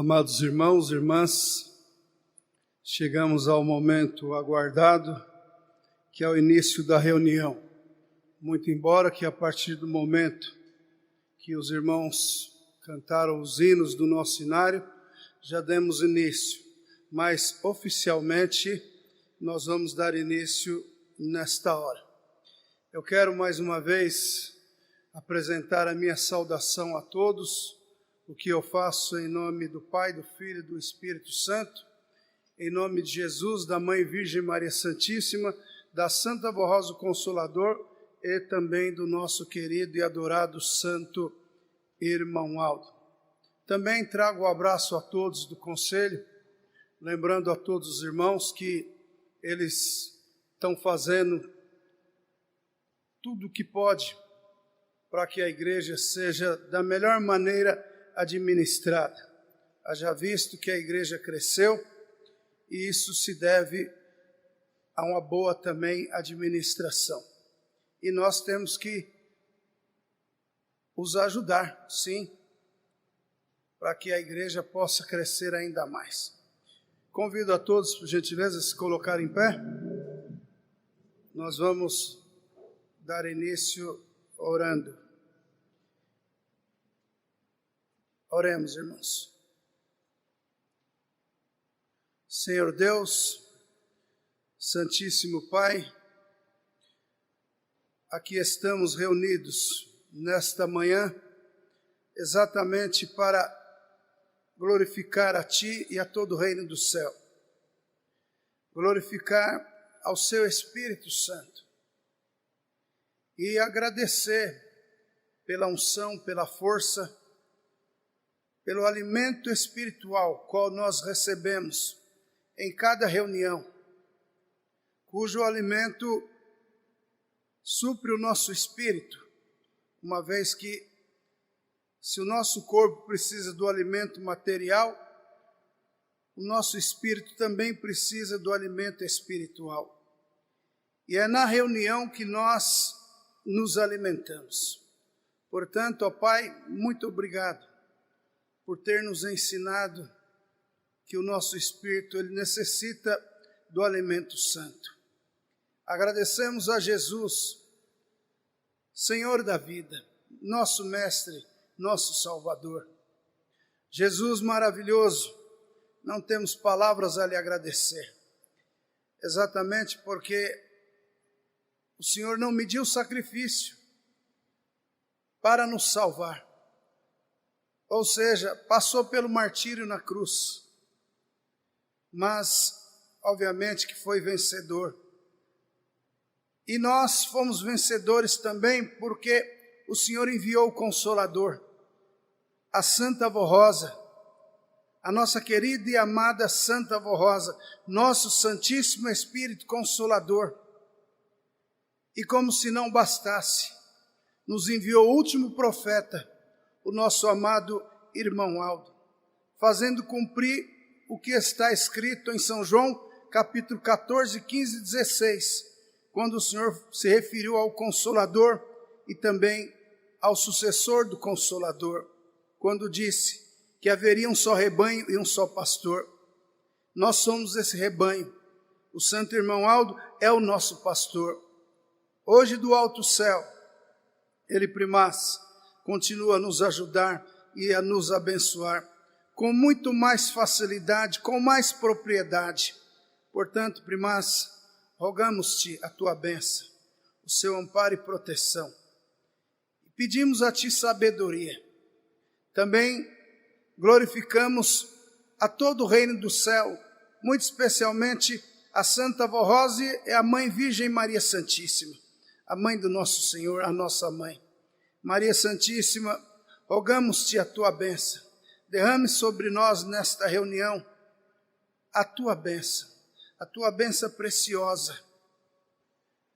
Amados irmãos e irmãs, chegamos ao momento aguardado, que é o início da reunião. Muito embora que a partir do momento que os irmãos cantaram os hinos do nosso cenário, já demos início, mas oficialmente nós vamos dar início nesta hora. Eu quero mais uma vez apresentar a minha saudação a todos, o que eu faço em nome do Pai, do Filho e do Espírito Santo, em nome de Jesus, da Mãe Virgem Maria Santíssima, da Santa Avó Rosa Consolador e também do nosso querido e adorado Santo Irmão Aldo. Também trago um abraço a todos do Conselho, lembrando a todos os irmãos que eles estão fazendo tudo o que pode para que a igreja seja da melhor maneira administrada. Haja visto que a igreja cresceu e isso se deve a uma boa também administração. E nós temos que os ajudar, sim, para que a igreja possa crescer ainda mais. Convido a todos, por gentileza, a se colocar em pé. Nós vamos dar início orando. Oremos, irmãos. Senhor Deus, Santíssimo Pai, aqui estamos reunidos nesta manhã, exatamente para glorificar a Ti e a todo o reino do céu. Glorificar ao Seu Espírito Santo e agradecer pela unção, pela força, pelo alimento espiritual qual nós recebemos em cada reunião, cujo alimento supre o nosso espírito, uma vez que se o nosso corpo precisa do alimento material, o nosso espírito também precisa do alimento espiritual. E é na reunião que nós nos alimentamos. Portanto, ó Pai, muito obrigado por ter nos ensinado que o nosso espírito ele necessita do alimento santo. Agradecemos a Jesus, Senhor da vida, nosso Mestre, nosso Salvador. Jesus maravilhoso, não temos palavras a lhe agradecer, exatamente porque o Senhor não mediu sacrifício para nos salvar. Ou seja, passou pelo martírio na cruz, mas, obviamente, que foi vencedor. E nós fomos vencedores também porque o Senhor enviou o Consolador, a Santa Avó Rosa, a nossa querida e amada Santa Avó Rosa, nosso Santíssimo Espírito Consolador. E como se não bastasse, nos enviou o último profeta, o nosso amado irmão Aldo, fazendo cumprir o que está escrito em São João, capítulo 14, 15 e 16, quando o Senhor se referiu ao Consolador e também ao sucessor do Consolador, quando disse que haveria um só rebanho e um só pastor. Nós somos esse rebanho. O Santo Irmão Aldo é o nosso pastor. Hoje do alto céu, ele primaz, continua a nos ajudar e a nos abençoar com muito mais facilidade, com mais propriedade. Portanto, primaz, rogamos-te a tua bênção, o seu amparo e proteção. E pedimos a ti sabedoria. Também glorificamos a todo o reino do céu, muito especialmente a Santa Avó Rosa e a Mãe Virgem Maria Santíssima, a mãe do nosso Senhor, a nossa mãe. Maria Santíssima, rogamos-te a tua bênção. Derrame sobre nós nesta reunião a tua bênção preciosa.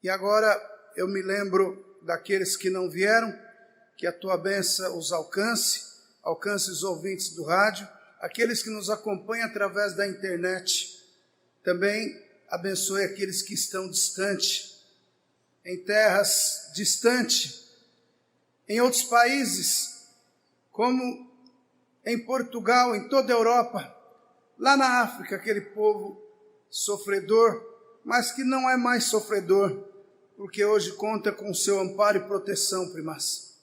E agora eu me lembro daqueles que não vieram, que a tua bênção os alcance os ouvintes do rádio, aqueles que nos acompanham através da internet. Também abençoe aqueles que estão distantes, em terras distantes, em outros países, como em Portugal, em toda a Europa, lá na África, aquele povo sofredor, mas que não é mais sofredor, porque hoje conta com o seu amparo e proteção, primaz.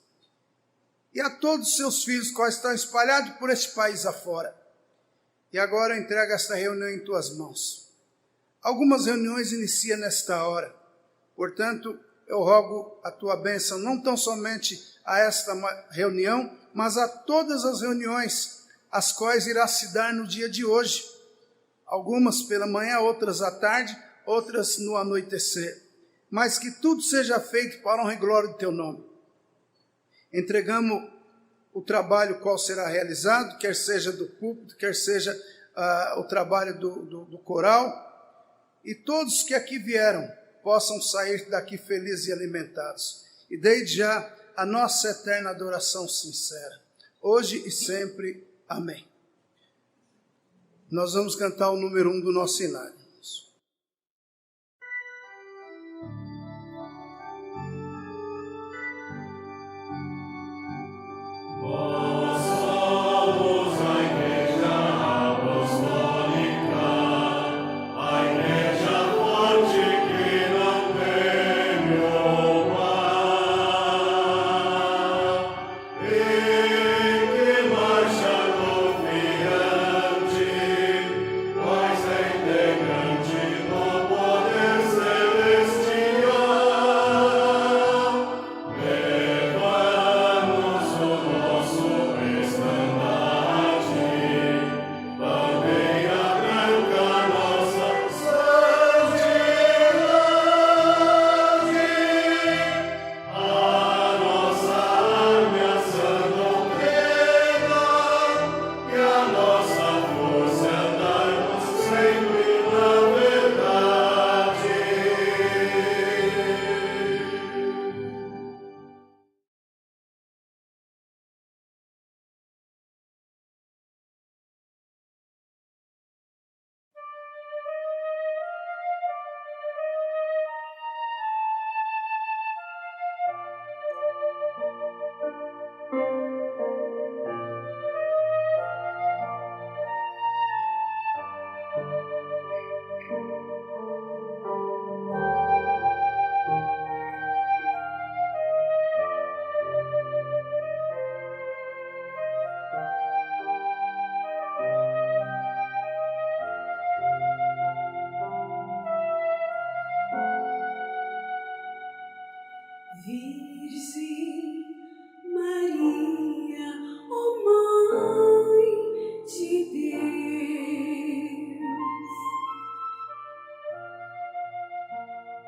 E a todos os seus filhos, quais estão espalhados por este país afora. E agora eu entrego esta reunião em tuas mãos. Algumas reuniões iniciam nesta hora, portanto, eu rogo a tua bênção, não tão somente a esta reunião, mas a todas as reuniões, as quais irá se dar no dia de hoje. Algumas pela manhã, outras à tarde, outras no anoitecer. Mas que tudo seja feito para a honra e glória do teu nome. Entregamos o trabalho qual será realizado, quer seja do púlpito, quer seja o trabalho do coral, e todos que aqui vieram possam sair daqui felizes e alimentados. E desde já a nossa eterna adoração sincera, hoje e sempre. Amém. Nós vamos cantar o número 1 do nosso cenário. Virgem Maria, ó Mãe de Deus,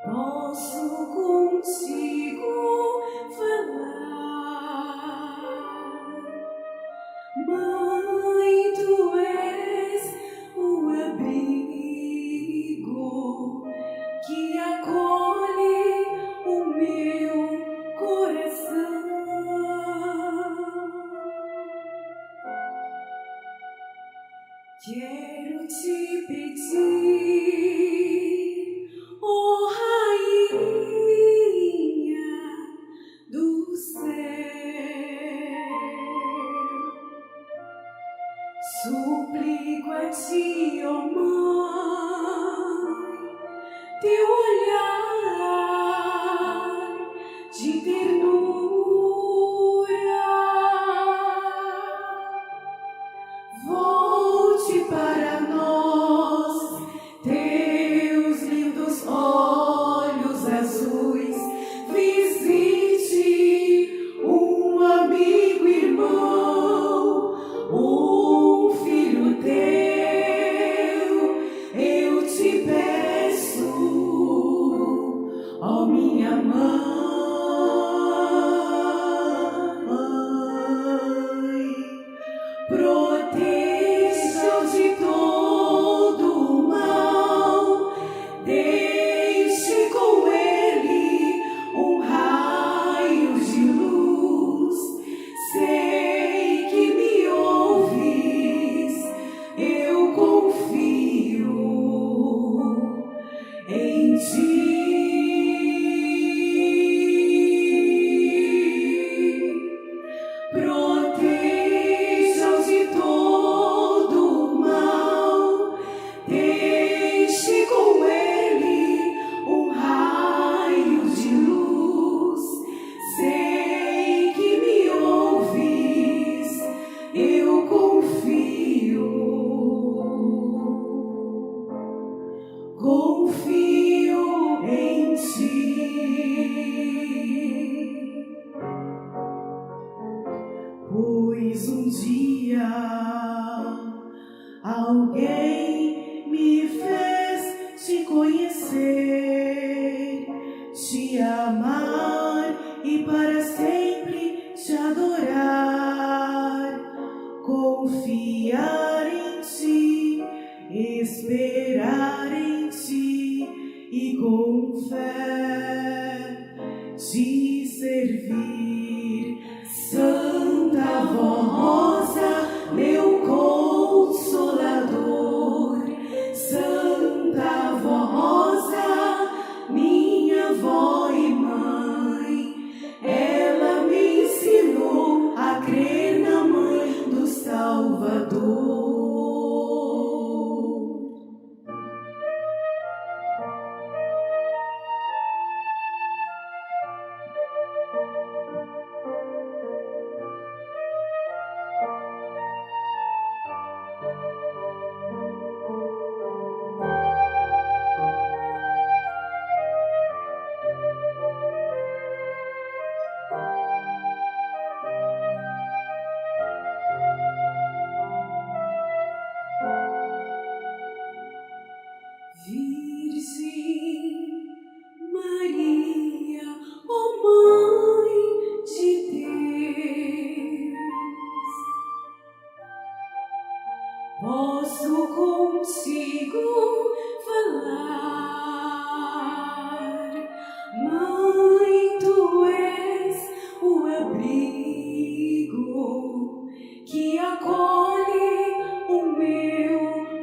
posso contigo falar. Mãe, tu és o abrigo que acolhe o meu coração. Quero te pedir, ó Rainha do céu, suplico a ti, ó Mãe, teu olhar de ternura, volte para nós teus lindos olhos azuis, visite um amigo irmão, um filho teu, eu te peço. confio em ti. Pois um dia alguém me fez te conhecer, te amar e para sempre te adorar, confiar em ti, esperar em ti e com fé te servir. Santa Rosa, meu consolador, Santa Rosa, minha avó e mãe, ela me ensinou a crer na mãe do Salvador. Virgem Maria, ó Mãe de Deus, posso contigo falar. Mãe, tu és o abrigo que acolhe o meu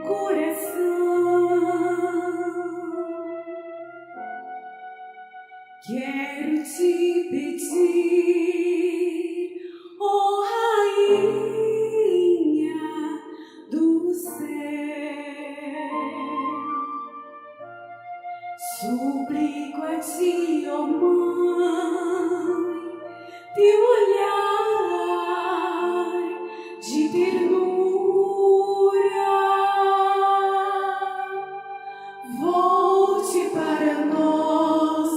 coração. Quero te pedir, ó Rainha do céu, suplico a ti, ó Mãe, teu olhar de ternura, volte para nós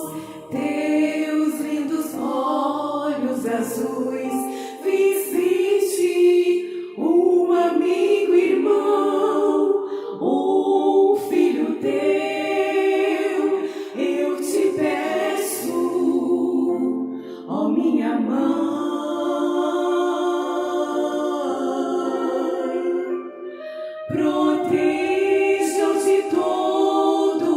teus lindos olhos azuis, visite um amigo, irmão, um filho teu, eu te peço, ó minha mãe, proteja-o de todo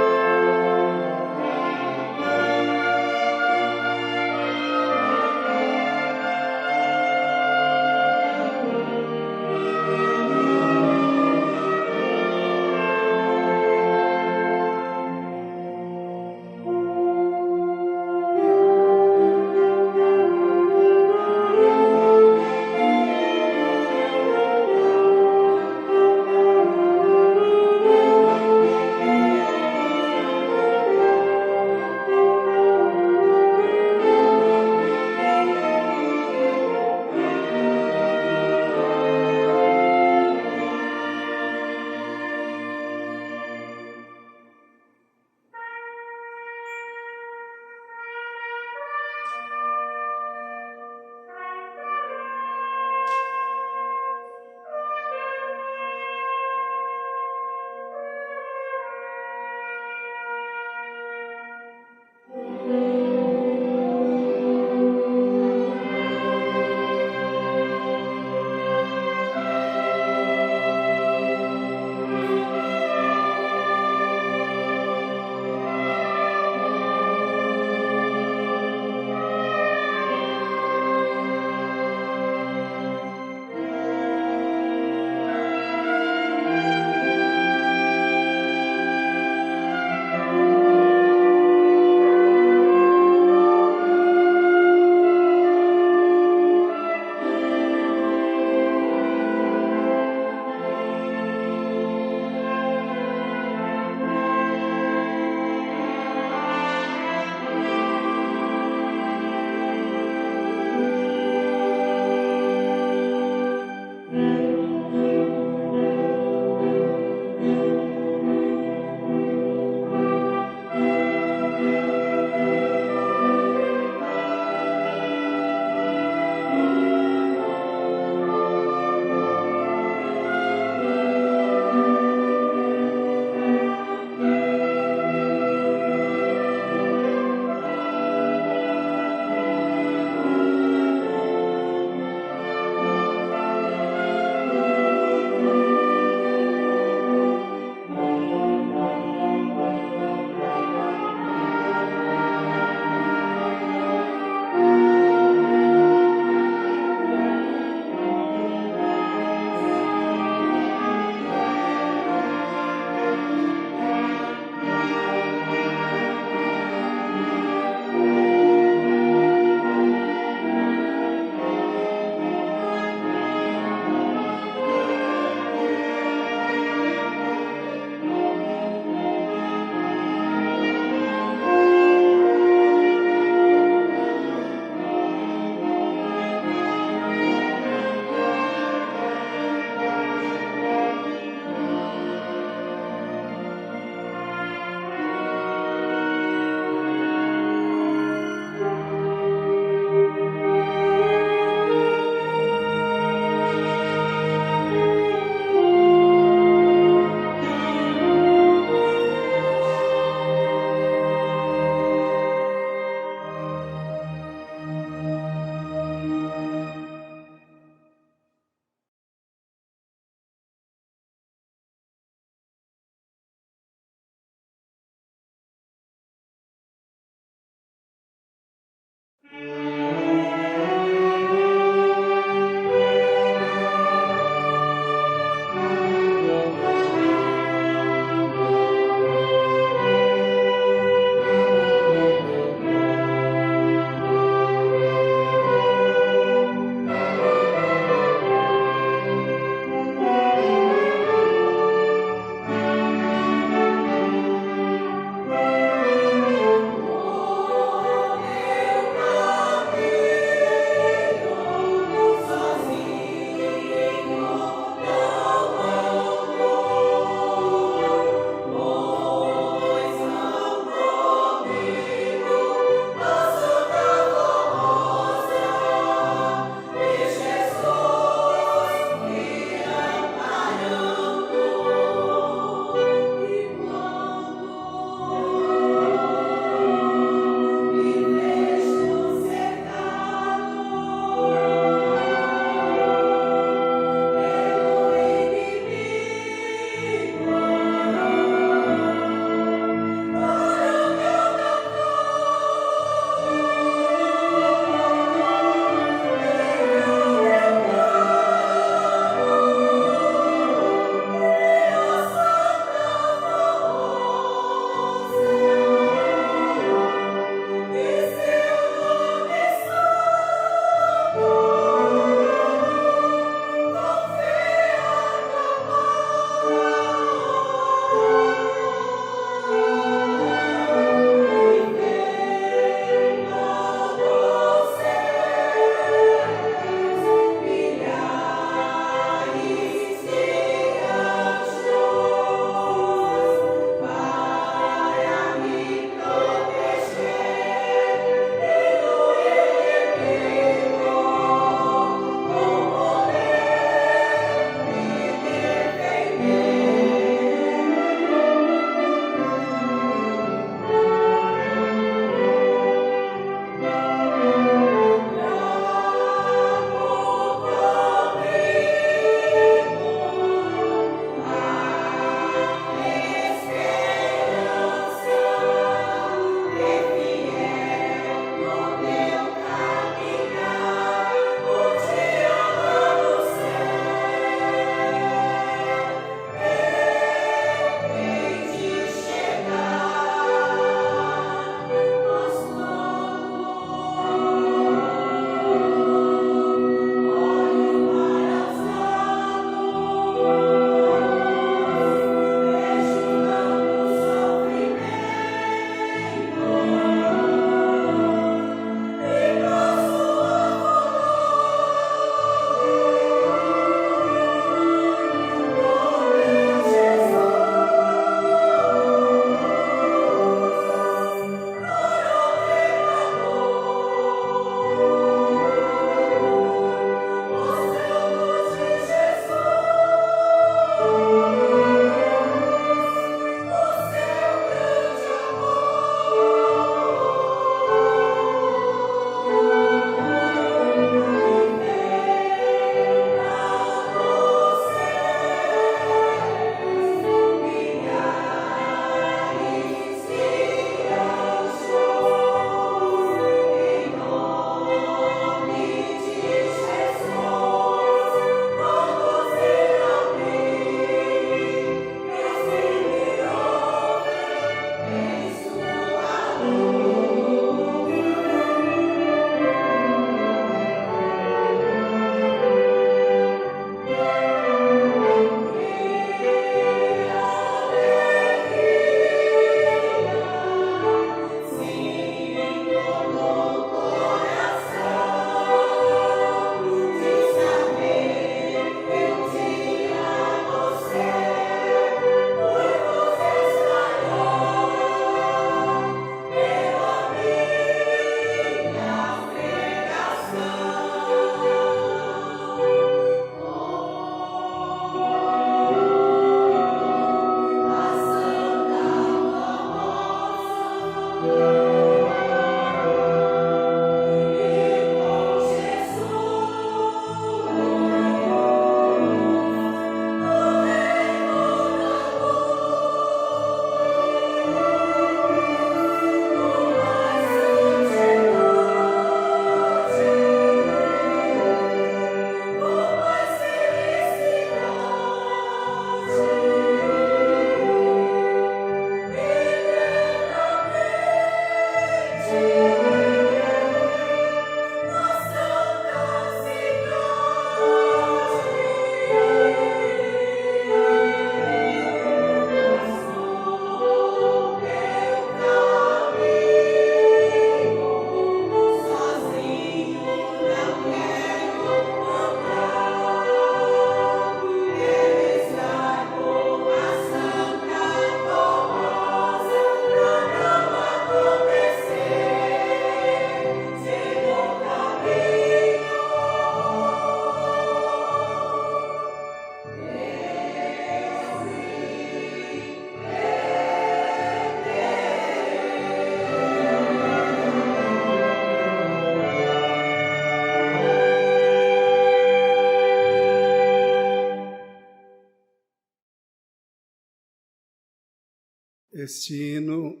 Este hino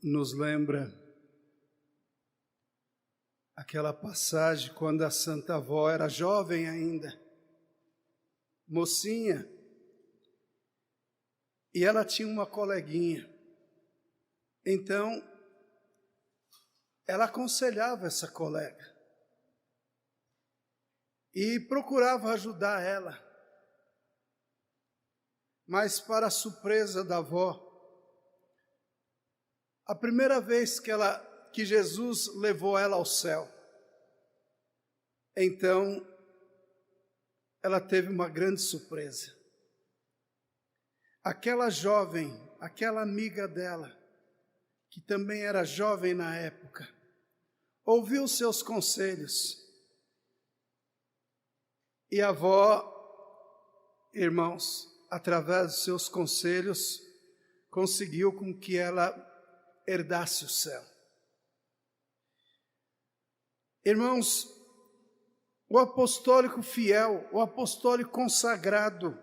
nos lembra aquela passagem quando a Santa Avó era jovem ainda, mocinha, e ela tinha uma coleguinha. Então, ela aconselhava essa colega e procurava ajudar ela. Mas, para a surpresa da avó, a primeira vez que Jesus levou ela ao céu, então ela teve uma grande surpresa. Aquela jovem, aquela amiga dela, que também era jovem na época, ouviu seus conselhos. E a avó, irmãos, através dos seus conselhos, conseguiu com que ela herdasse o céu. Irmãos, o apostólico fiel, o apostólico consagrado,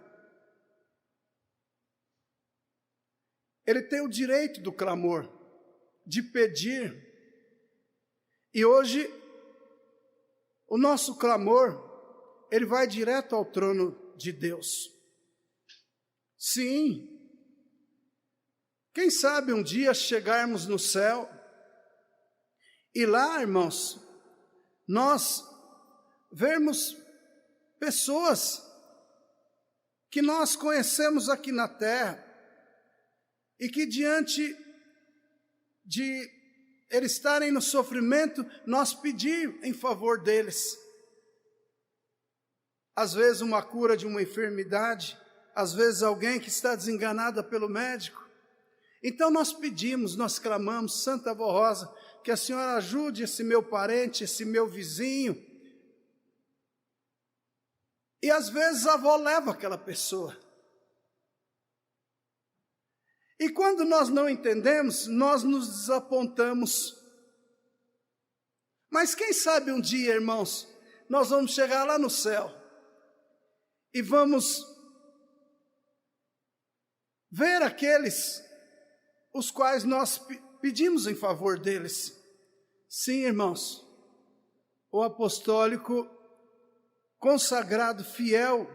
ele tem o direito do clamor, de pedir. E hoje, o nosso clamor, ele vai direto ao trono de Deus. Sim. Quem sabe um dia chegarmos no céu e lá, irmãos, nós vermos pessoas que nós conhecemos aqui na terra e que diante de eles estarem no sofrimento, nós pedir em favor deles. Às vezes uma cura de uma enfermidade, às vezes alguém que está desenganada pelo médico. Então nós pedimos, nós clamamos, Santa Avó Rosa, que a senhora ajude esse meu parente, esse meu vizinho. E às vezes a avó leva aquela pessoa. E quando nós não entendemos, nós nos desapontamos. Mas quem sabe um dia, irmãos, nós vamos chegar lá no céu e vamos ver aqueles os quais nós pedimos em favor deles. Sim, irmãos, o apostólico consagrado, fiel,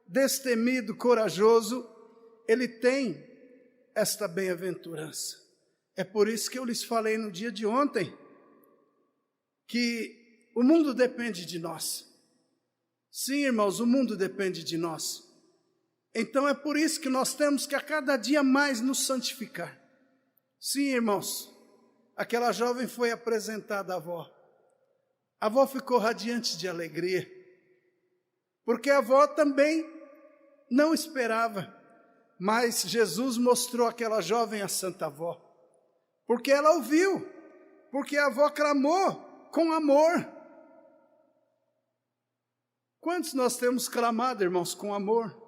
destemido, corajoso, ele tem esta bem-aventurança. É por isso que eu lhes falei no dia de ontem, que o mundo depende de nós. Sim, irmãos, o mundo depende de nós. Então é por isso que nós temos que a cada dia mais nos santificar. Sim, irmãos, aquela jovem foi apresentada à avó. A avó ficou radiante de alegria, porque a avó também não esperava, mas Jesus mostrou aquela jovem a Santa Avó, porque ela ouviu, porque a avó clamou com amor. Quantos nós temos clamado, irmãos, com amor?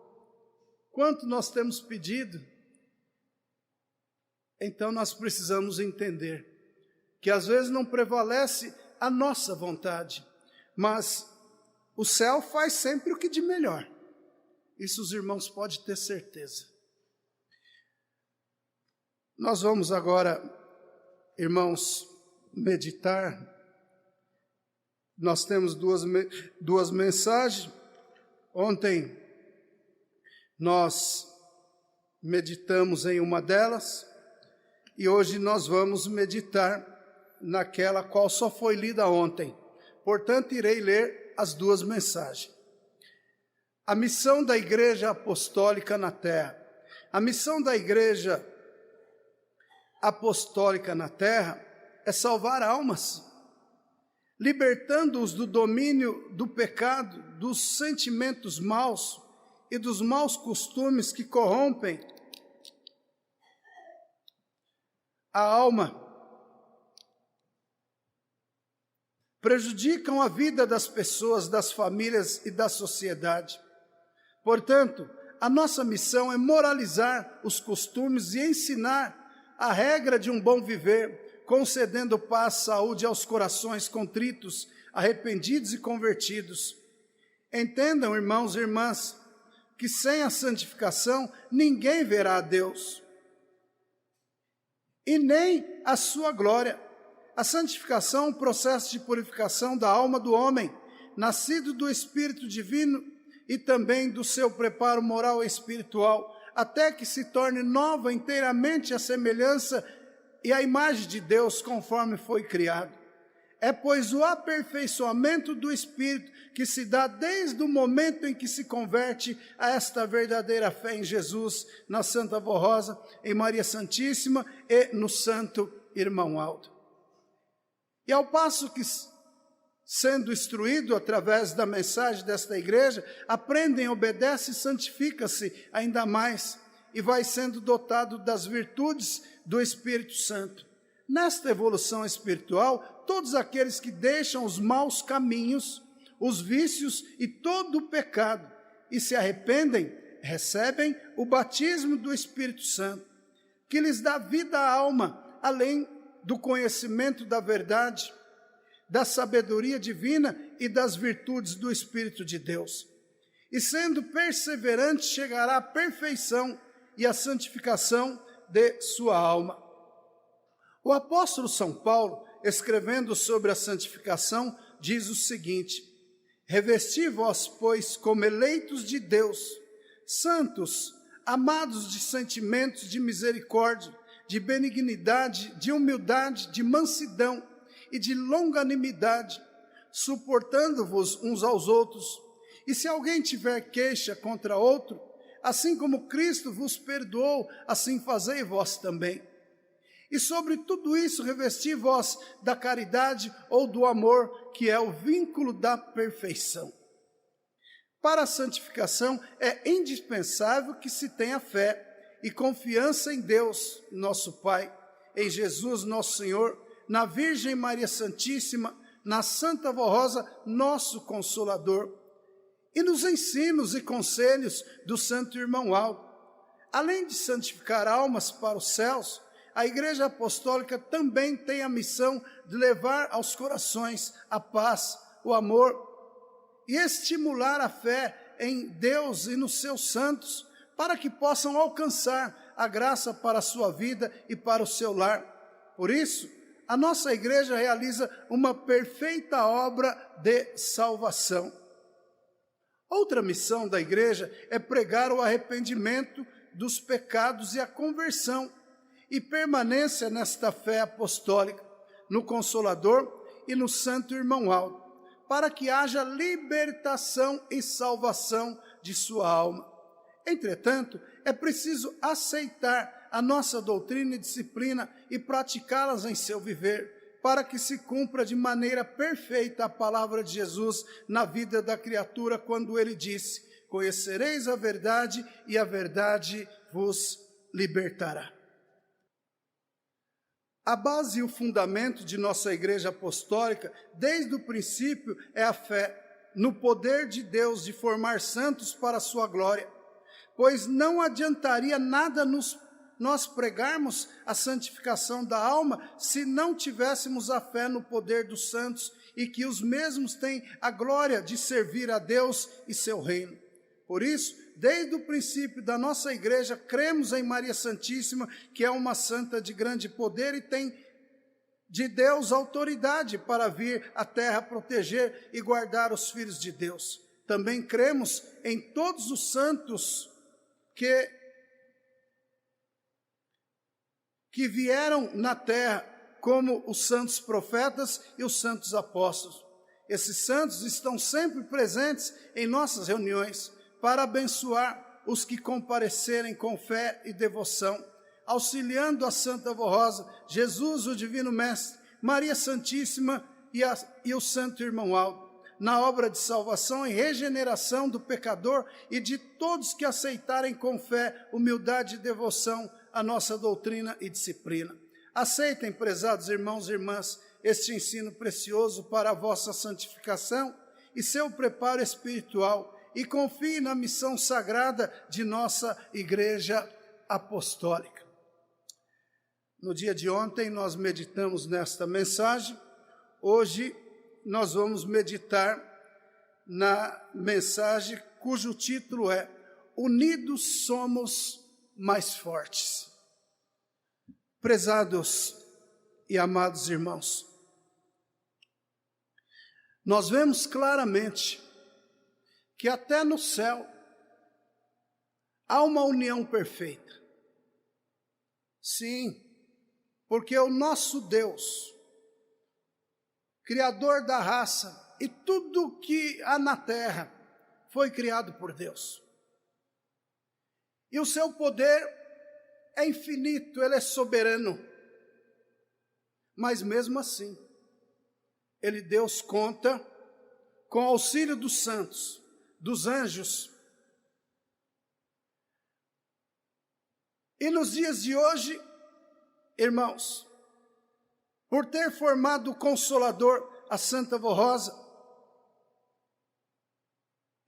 Quanto nós temos pedido? Então nós precisamos entender que às vezes não prevalece a nossa vontade, mas o céu faz sempre o que de melhor. Isso os irmãos podem ter certeza. Nós vamos agora, irmãos, meditar. Nós temos duas mensagens. Ontem nós meditamos em uma delas e hoje nós vamos meditar naquela qual só foi lida ontem. Portanto, irei ler as duas mensagens. A missão da Igreja Apostólica na Terra. A missão da Igreja Apostólica na Terra é salvar almas, libertando-os do domínio do pecado, dos sentimentos maus e dos maus costumes que corrompem a alma, prejudicam a vida das pessoas, das famílias e da sociedade. Portanto, a nossa missão é moralizar os costumes e ensinar a regra de um bom viver, concedendo paz, saúde aos corações contritos, arrependidos e convertidos. Entendam, irmãos e irmãs, que sem a santificação ninguém verá a Deus. e nem a sua glória. A santificação é um processo de purificação da alma do homem, nascido do Espírito Divino e também do seu preparo moral e espiritual, até que se torne nova inteiramente a semelhança e a imagem de Deus conforme foi criado. É, pois, o aperfeiçoamento do Espírito que se dá desde o momento em que se converte a esta verdadeira fé em Jesus, na Santa Avó Rosa, em Maria Santíssima e no Santo Irmão Aldo. E ao passo que, sendo instruído através da mensagem desta igreja, aprendem, obedece e santifica-se ainda mais e vai sendo dotado das virtudes do Espírito Santo. Nesta evolução espiritual, todos aqueles que deixam os maus caminhos, os vícios e todo o pecado e se arrependem, recebem o batismo do Espírito Santo, que lhes dá vida à alma, além do conhecimento da verdade, da sabedoria divina e das virtudes do Espírito de Deus. E sendo perseverante, chegará à perfeição e à santificação de sua alma. O apóstolo São Paulo, escrevendo sobre a santificação, diz o seguinte: revesti-vos, pois, como eleitos de Deus, santos, amados de sentimentos de misericórdia, de benignidade, de humildade, de mansidão e de longanimidade, suportando-vos uns aos outros. E se alguém tiver queixa contra outro, assim como Cristo vos perdoou, assim fazei vós também. E sobre tudo isso revesti vós da caridade ou do amor, que é o vínculo da perfeição. Para a santificação é indispensável que se tenha fé e confiança em Deus, nosso Pai, em Jesus, nosso Senhor, na Virgem Maria Santíssima, na Santa Avó Rosa, nosso Consolador, e nos ensinos e conselhos do Santo Irmão Aldo. Além de santificar almas para os céus, a Igreja Apostólica também tem a missão de levar aos corações a paz, o amor e estimular a fé em Deus e nos seus santos, para que possam alcançar a graça para a sua vida e para o seu lar. Por isso, a nossa igreja realiza uma perfeita obra de salvação. Outra missão da igreja é pregar o arrependimento dos pecados e a conversão, e permanência nesta fé apostólica, no Consolador e no Santo Irmão Aldo, para que haja libertação e salvação de sua alma. Entretanto, é preciso aceitar a nossa doutrina e disciplina e praticá-las em seu viver, para que se cumpra de maneira perfeita a palavra de Jesus na vida da criatura, quando ele disse: conhecereis a verdade e a verdade vos libertará. A base e o fundamento de nossa Igreja Apostólica, desde o princípio, é a fé no poder de Deus de formar santos para a sua glória, pois não adiantaria nada nós pregarmos a santificação da alma se não tivéssemos a fé no poder dos santos e que os mesmos têm a glória de servir a Deus e seu reino. Por isso, desde o princípio da nossa igreja, cremos em Maria Santíssima, que é uma santa de grande poder e tem de Deus autoridade para vir à terra proteger e guardar os filhos de Deus. Também cremos em todos os santos que vieram na terra, como os santos profetas e os santos apóstolos. Esses santos estão sempre presentes em nossas reuniões, para abençoar os que comparecerem com fé e devoção, auxiliando a Santa Avó Rosa, Jesus, o Divino Mestre, Maria Santíssima e o Santo Irmão Aldo, na obra de salvação e regeneração do pecador e de todos que aceitarem com fé, humildade e devoção a nossa doutrina e disciplina. Aceitem, prezados irmãos e irmãs, este ensino precioso para a vossa santificação e seu preparo espiritual, e confie na missão sagrada de nossa Igreja Apostólica. No dia de ontem nós meditamos nesta mensagem. Hoje nós vamos meditar na mensagem cujo título é: Unidos somos mais fortes. Prezados e amados irmãos, nós vemos claramente que até no céu há uma união perfeita. Sim, porque o nosso Deus, Criador da raça e tudo que há na terra, foi criado por Deus. E o seu poder é infinito, ele é soberano. Mas mesmo assim, Deus conta com o auxílio dos santos, dos anjos. E nos dias de hoje, irmãos, por ter formado o Consolador, a Santa Avó Rosa,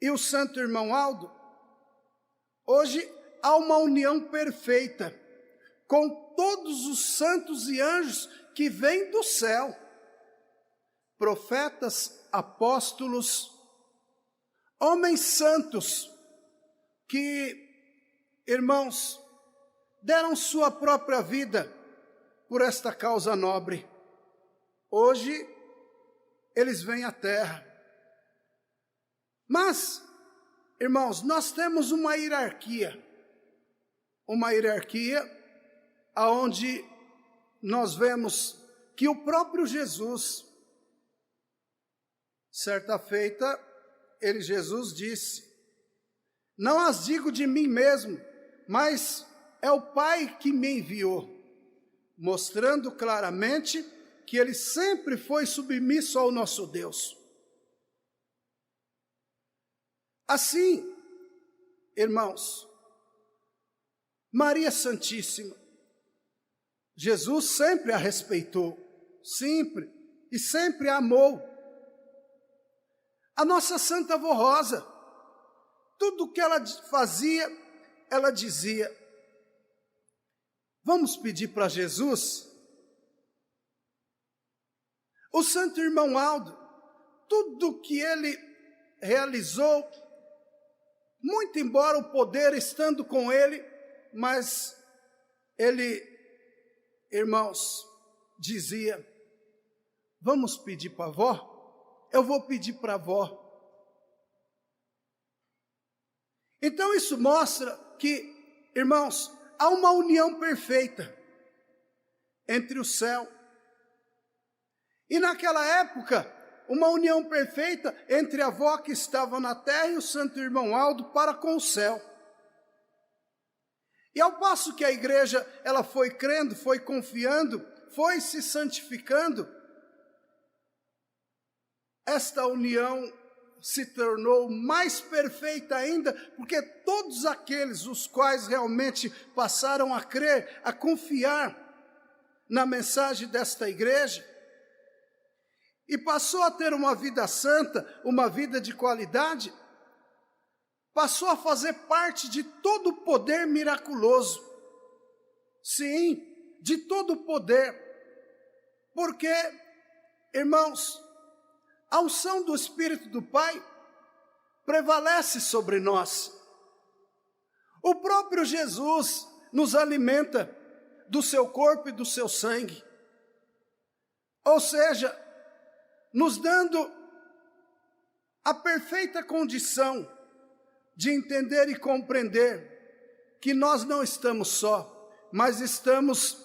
e o Santo Irmão Aldo, hoje há uma união perfeita com todos os santos e anjos que vêm do céu, profetas, apóstolos, homens santos que, irmãos, deram sua própria vida por esta causa nobre. Hoje eles vêm à terra. Mas, irmãos, nós temos uma hierarquia aonde nós vemos que o próprio Jesus, certa feita, Jesus disse: não as digo de mim mesmo, mas é o Pai que me enviou, mostrando claramente que ele sempre foi submisso ao nosso Deus. Assim, irmãos, Maria Santíssima, Jesus sempre a respeitou, sempre a amou. A nossa Santa Avó Rosa, tudo que ela fazia, ela dizia: vamos pedir para Jesus? O Santo Irmão Aldo, tudo que ele realizou, muito embora o poder estando com ele, mas ele, irmãos, dizia: vamos pedir para a avó? Eu vou pedir para a avó. Então isso mostra que, irmãos, há uma união perfeita entre o céu. E naquela época, uma união perfeita entre a avó que estava na terra e o Santo Irmão Aldo para com o céu. E ao passo que a igreja, ela foi crendo, foi confiando, foi se santificando, esta união se tornou mais perfeita ainda, porque todos aqueles os quais realmente passaram a crer, a confiar na mensagem desta igreja, e passou a ter uma vida santa, uma vida de qualidade, passou a fazer parte de todo o poder miraculoso. Sim, de todo o poder. Porque, irmãos, a unção do Espírito do Pai prevalece sobre nós. O próprio Jesus nos alimenta do seu corpo e do seu sangue. Ou seja, nos dando a perfeita condição de entender e compreender que nós não estamos só, mas estamos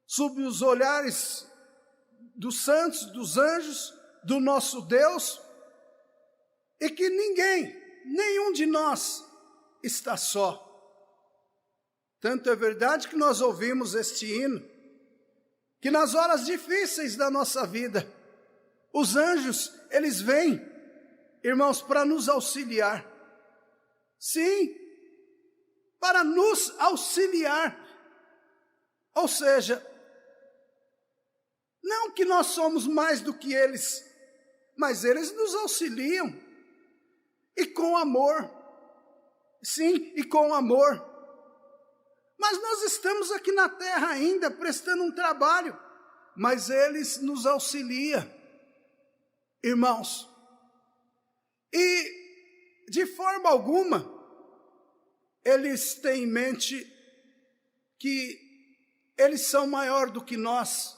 sob os olhares dos santos, dos anjos, do nosso Deus, e que nenhum de nós está só. Tanto é verdade que nós ouvimos este hino, que nas horas difíceis da nossa vida, os anjos, eles vêm, irmãos, para nos auxiliar. Sim, para nos auxiliar. Ou seja, não que nós somos mais do que eles, mas eles nos auxiliam. E com amor. Sim, e com amor. Mas nós estamos aqui na terra ainda, prestando um trabalho, mas eles nos auxiliam. Irmãos, e de forma alguma, eles têm em mente que eles são maior do que nós.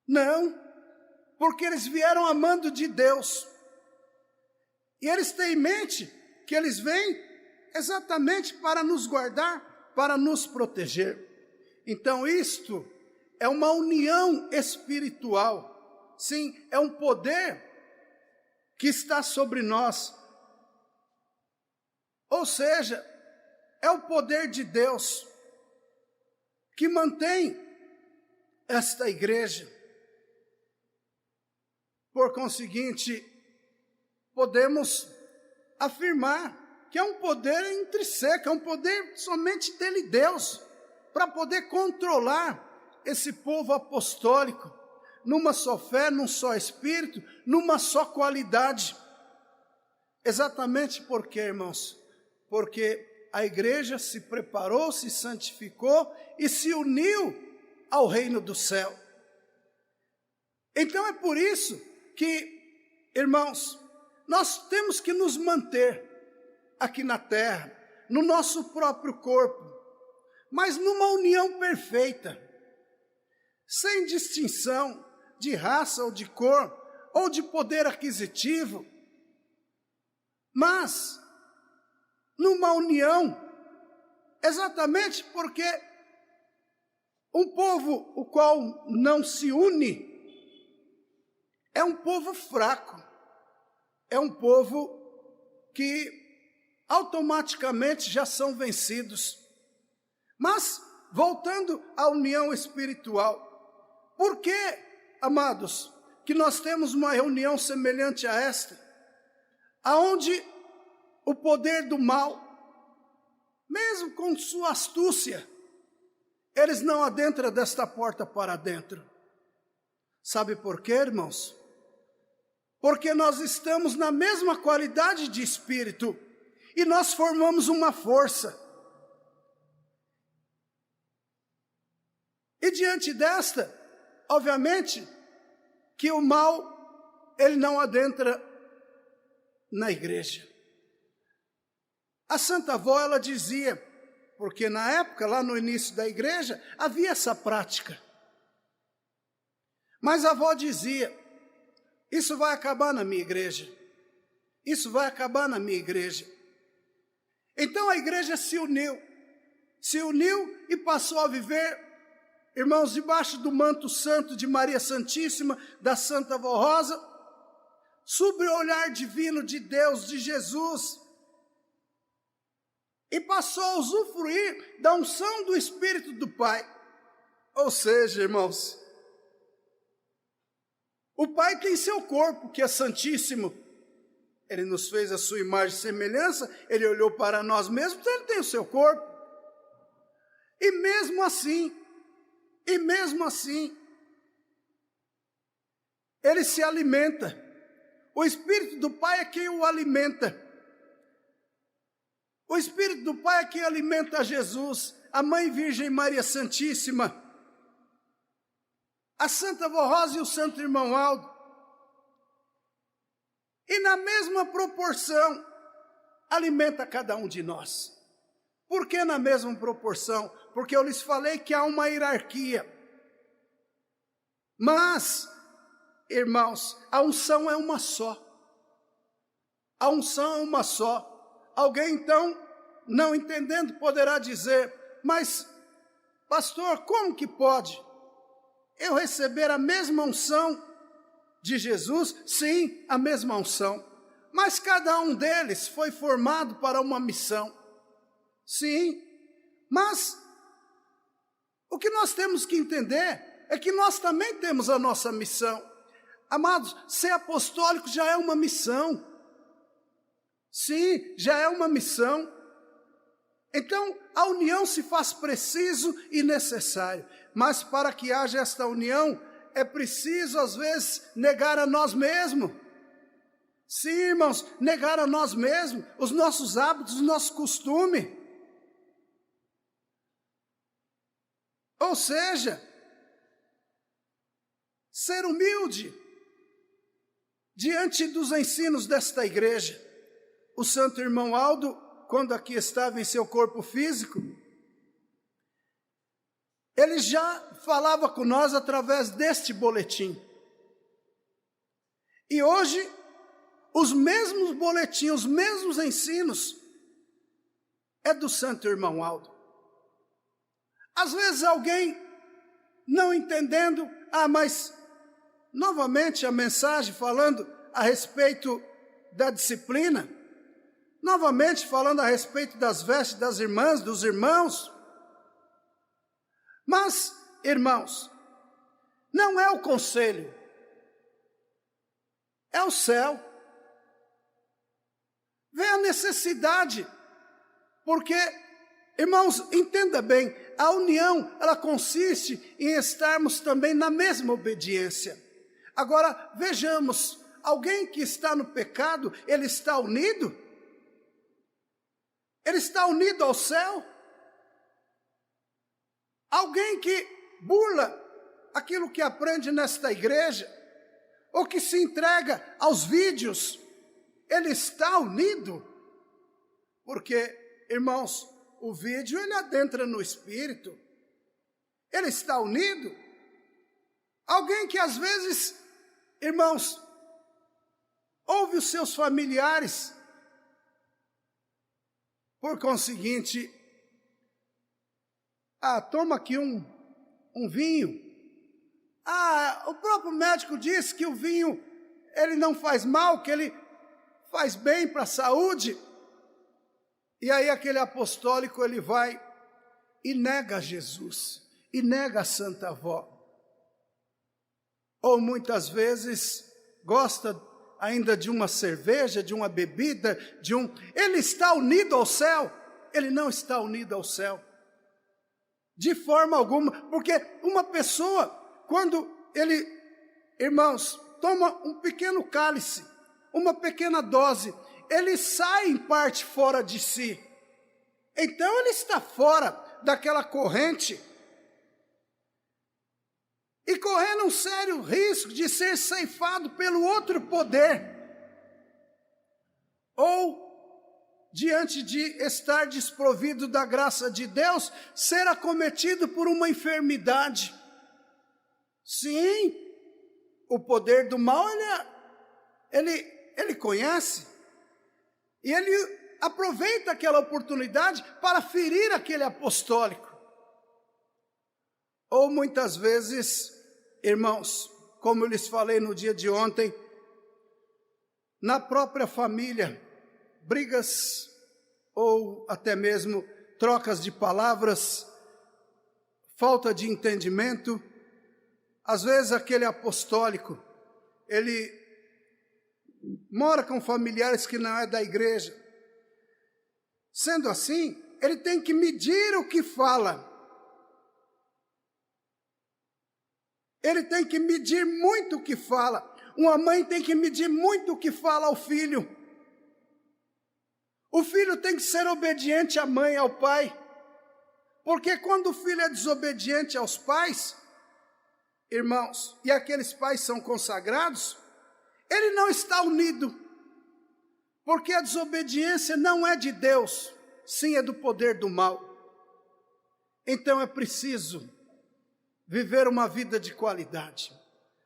Não, porque eles vieram amando de Deus. E eles têm em mente que eles vêm exatamente para nos guardar, para nos proteger. Então isto é uma união espiritual. Sim, é um poder que está sobre nós. Ou seja, é o poder de Deus que mantém esta igreja. Por conseguinte, podemos afirmar que é um poder intrínseco, é um poder somente dele, Deus, para poder controlar esse povo apostólico, numa só fé, num só espírito, numa só qualidade. Exatamente por quê, irmãos? Porque a igreja se preparou, se santificou e se uniu ao reino do céu. Então é por isso que, irmãos, nós temos que nos manter aqui na terra, no nosso próprio corpo, mas numa união perfeita, sem distinção de raça ou de cor, ou de poder aquisitivo, mas numa união, exatamente porque um povo o qual não se une é um povo fraco, é um povo que automaticamente já são vencidos. Mas, voltando à união espiritual, por que, amados, que nós temos uma reunião semelhante a esta, aonde o poder do mal, mesmo com sua astúcia, eles não adentram desta porta para dentro? Sabe por quê, irmãos? Porque nós estamos na mesma qualidade de espírito e nós formamos uma força. E diante desta, obviamente, que o mal, ele não adentra na igreja. A Santa Avó, ela dizia, porque na época, lá no início da igreja, havia essa prática. Mas a avó dizia, isso vai acabar na minha igreja. Isso vai acabar na minha igreja. Então a igreja se uniu e passou a viver, irmãos, debaixo do manto santo de Maria Santíssima, da Santa Avó Rosa, sob o olhar divino de Deus, de Jesus, e passou a usufruir da unção do Espírito do Pai. Ou seja, irmãos, o Pai tem seu corpo, que é santíssimo. Ele nos fez a sua imagem e semelhança, ele olhou para nós mesmos, então ele tem o seu corpo. E mesmo assim, ele se alimenta. O Espírito do Pai é quem o alimenta. O Espírito do Pai é quem alimenta Jesus, a Mãe Virgem Maria Santíssima, a Santa Avó Rosa e o Santo Irmão Aldo. E na mesma proporção, alimenta cada um de nós. Por que na mesma proporção? Porque eu lhes falei que há uma hierarquia. Mas, irmãos, a unção é uma só. A unção é uma só. Alguém então, não entendendo, poderá dizer, mas, pastor, como que pode eu receber a mesma unção de Jesus? Sim, a mesma unção. Mas cada um deles foi formado para uma missão. Sim, mas o que nós temos que entender é que nós também temos a nossa missão. Amados, ser apostólico já é uma missão. Sim, já é uma missão. Então, a união se faz preciso e necessário. Mas para que haja esta união, é preciso, às vezes, negar a nós mesmos. Sim, irmãos, negar a nós mesmos, os nossos hábitos, os nossos costumes. Ou seja, ser humilde diante dos ensinos desta igreja. O Santo Irmão Aldo, quando aqui estava em seu corpo físico, ele já falava com nós através deste boletim. E hoje, os mesmos boletins, os mesmos ensinos, é do Santo Irmão Aldo. Às vezes alguém não entendendo, mas novamente a mensagem falando a respeito da disciplina, novamente falando a respeito das vestes das irmãs, dos irmãos. Mas, irmãos, não é o conselho, é o céu. Vê a necessidade, porque, irmãos, entenda bem, a união, ela consiste em estarmos também na mesma obediência. Agora, vejamos, alguém que está no pecado, ele está unido? Ele está unido ao céu? Alguém que burla aquilo que aprende nesta igreja, ou que se entrega aos vídeos, ele está unido? Porque, irmãos, o vídeo ele adentra no espírito, ele está unido? Alguém que às vezes, irmãos, ouve os seus familiares, por conseguinte, toma aqui um vinho. O próprio médico disse que o vinho, ele não faz mal, que ele faz bem para a saúde. E aí aquele apostólico, ele vai e nega Jesus, e nega a Santa Avó. Ou muitas vezes gosta ainda de uma cerveja, de uma bebida, Ele está unido ao céu? Ele não está unido ao céu. De forma alguma, porque uma pessoa, quando ele, irmãos, toma um pequeno cálice, uma pequena dose, ele sai em parte fora de si. Então ele está fora daquela corrente e correndo um sério risco de ser ceifado pelo outro poder, ou diante de estar desprovido da graça de Deus, ser acometido por uma enfermidade. Sim, o poder do mal, ele conhece, e ele aproveita aquela oportunidade para ferir aquele apostólico. Ou muitas vezes, irmãos, como eu lhes falei no dia de ontem, na própria família, brigas ou até mesmo trocas de palavras, falta de entendimento. Às vezes aquele apostólico, ele mora com familiares que não é da igreja. Sendo assim, ele tem que medir o que fala. Ele tem que medir muito o que fala. Uma mãe tem que medir muito o que fala ao filho. O filho tem que ser obediente à mãe e ao pai. Porque quando o filho é desobediente aos pais, irmãos, e aqueles pais são consagrados, ele não está unido. Porque a desobediência não é de Deus, sim é do poder do mal. Então é preciso viver uma vida de qualidade.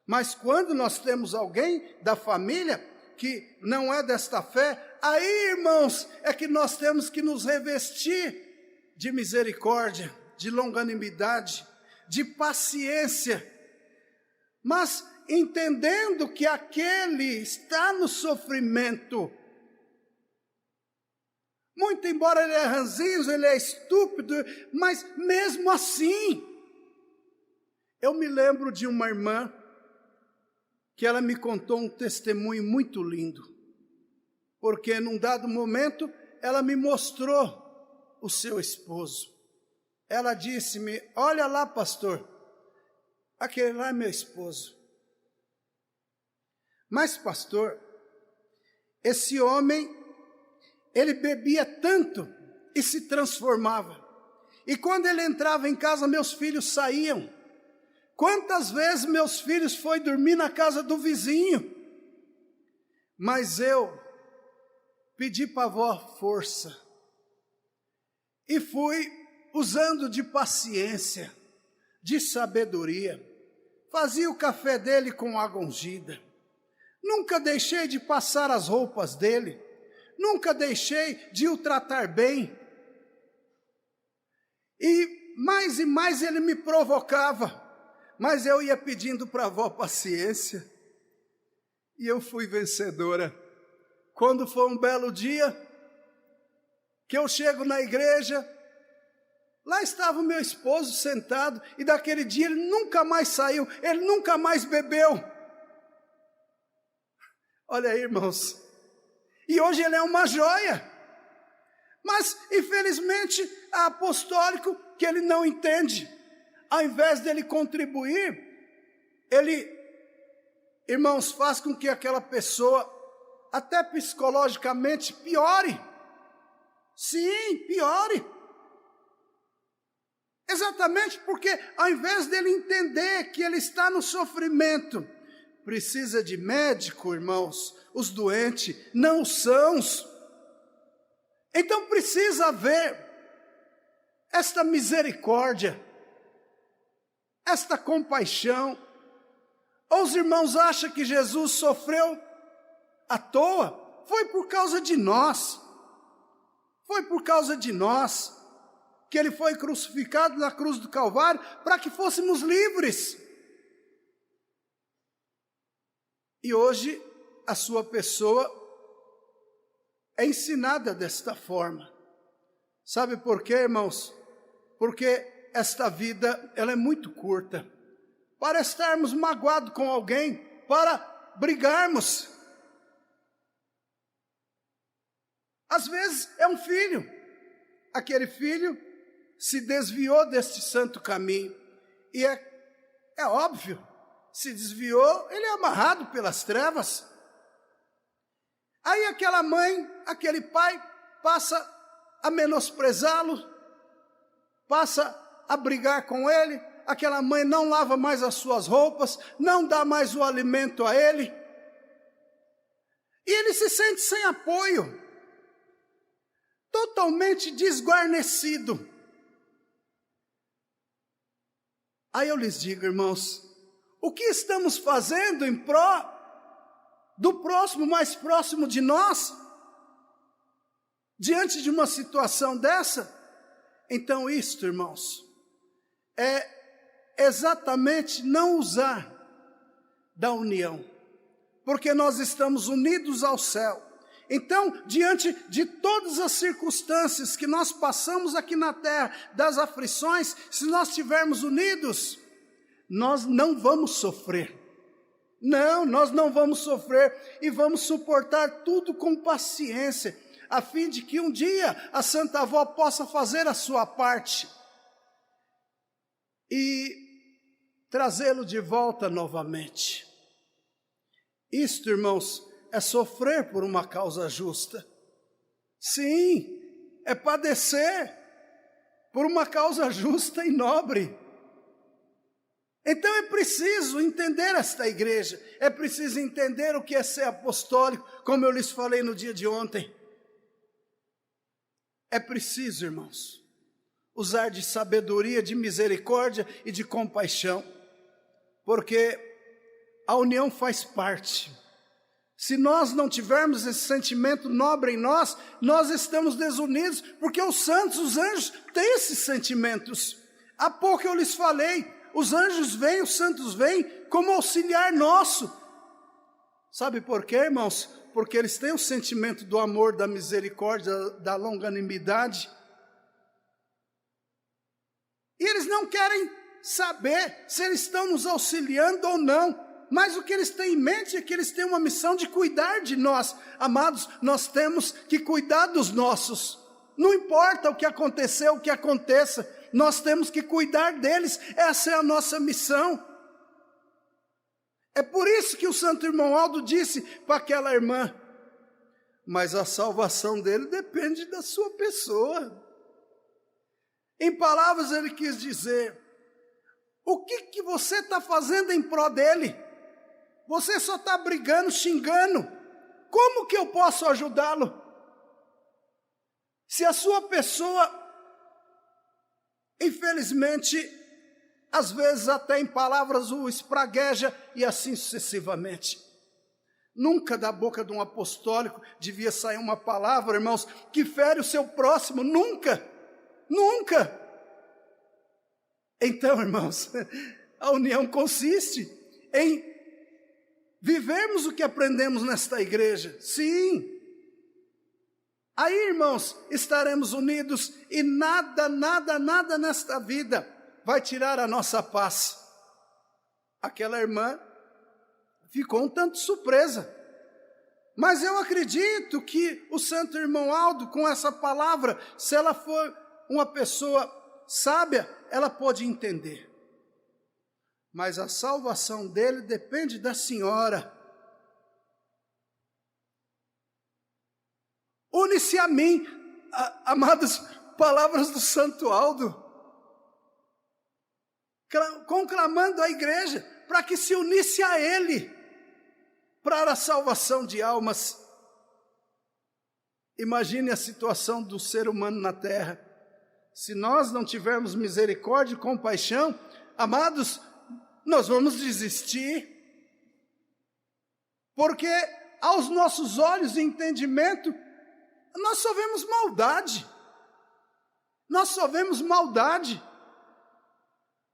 Mas quando nós temos alguém da família que não é desta fé, aí, irmãos, é que nós temos que nos revestir de misericórdia, de longanimidade, de paciência, mas entendendo que aquele está no sofrimento. Muito embora ele é ranzinho, ele é estúpido, mas mesmo assim, eu me lembro de uma irmã que ela me contou um testemunho muito lindo, porque num dado momento ela me mostrou o seu esposo. Ela disse-me: olha lá, pastor, aquele lá é meu esposo. Mas, pastor, esse homem, ele bebia tanto e se transformava. E quando ele entrava em casa, meus filhos saíam. Quantas vezes meus filhos foram dormir na casa do vizinho? Mas eu pedi para a avó força. E fui usando de paciência. de sabedoria. Fazia o café dele com água ungida. Nunca deixei de passar as roupas dele. Nunca deixei de o tratar bem. E mais ele me provocava. Mas eu ia pedindo para a avó paciência. E eu fui vencedora. Quando foi um belo dia, que eu chego na igreja, lá estava o meu esposo sentado, e daquele dia ele nunca mais saiu, ele nunca mais bebeu. Olha aí, irmãos. E hoje ele é uma joia. Mas, infelizmente, há apostólico que ele não entende. Ao invés dele contribuir, ele, irmãos, faz com que aquela pessoa, até psicologicamente, piore. Sim, piore. Exatamente porque, ao invés dele entender que ele está no sofrimento, precisa de médico, irmãos, os doentes, não os sãos. Então precisa haver esta misericórdia, esta compaixão. Ou os irmãos acham que Jesus sofreu à toa? Foi por causa de nós. Foi por causa de nós que ele foi crucificado na cruz do Calvário para que fôssemos livres. E hoje a sua pessoa é ensinada desta forma. Sabe por quê, irmãos? Porque esta vida, ela é muito curta. Para estarmos magoados com alguém, para brigarmos. Às vezes é um filho. Aquele filho se desviou deste santo caminho. E é óbvio, se desviou, ele é amarrado pelas trevas. Aí aquela mãe, aquele pai, passa a menosprezá-lo, passa a brigar com ele. Aquela mãe não lava mais as suas roupas, não dá mais o alimento a ele. E ele se sente sem apoio, totalmente desguarnecido. Aí eu lhes digo, irmãos, o que estamos fazendo em pró do próximo mais próximo de nós? Diante de uma situação dessa? Então isto, irmãos, é exatamente não usar da união, porque nós estamos unidos ao céu. Então, diante de todas as circunstâncias que nós passamos aqui na terra, das aflições, se nós estivermos unidos, nós não vamos sofrer. Não, nós não vamos sofrer e vamos suportar tudo com paciência, a fim de que um dia a Santa Avó possa fazer a sua parte e trazê-lo de volta novamente. Isto, irmãos, é sofrer por uma causa justa. Sim, é padecer por uma causa justa e nobre. Então é preciso entender esta igreja, é preciso entender o que é ser apostólico, como eu lhes falei no dia de ontem. É preciso, irmãos, usar de sabedoria, de misericórdia e de compaixão, porque a união faz parte. Se nós não tivermos esse sentimento nobre em nós, nós estamos desunidos, porque os santos, os anjos, têm esses sentimentos. Há pouco eu lhes falei, os anjos vêm, os santos vêm como auxiliar nosso. Sabe por quê, irmãos? Porque eles têm o sentimento do amor, da misericórdia, da longanimidade. E eles não querem saber se eles estão nos auxiliando ou não. Mas o que eles têm em mente é que eles têm uma missão de cuidar de nós. Amados, nós temos que cuidar dos nossos. Não importa o que aconteceu, o que aconteça, nós temos que cuidar deles. Essa é a nossa missão. É por isso que o santo irmão Aldo disse para aquela irmã, mas a salvação dele depende da sua pessoa. Em palavras ele quis dizer, o que você está fazendo em prol dele? Você só está brigando, xingando. Como que eu posso ajudá-lo? Se a sua pessoa, infelizmente, às vezes até em palavras o espragueja e assim sucessivamente. Nunca da boca de um apostólico devia sair uma palavra, irmãos, que fere o seu próximo, nunca, nunca. Então, irmãos, a união consiste em vivermos o que aprendemos nesta igreja, sim. Aí, irmãos, estaremos unidos e nada nesta vida vai tirar a nossa paz. Aquela irmã ficou um tanto surpresa, mas eu acredito que o santo irmão Aldo, com essa palavra, se ela for uma pessoa sábia, ela pode entender. Mas a salvação dele depende da senhora. Une-se a mim, amadas, palavras do santo Aldo, conclamando a igreja para que se unisse a ele, para a salvação de almas. Imagine a situação do ser humano na terra. Se nós não tivermos misericórdia e compaixão, amados, nós vamos desistir, porque aos nossos olhos e entendimento, nós só vemos maldade, nós só vemos maldade.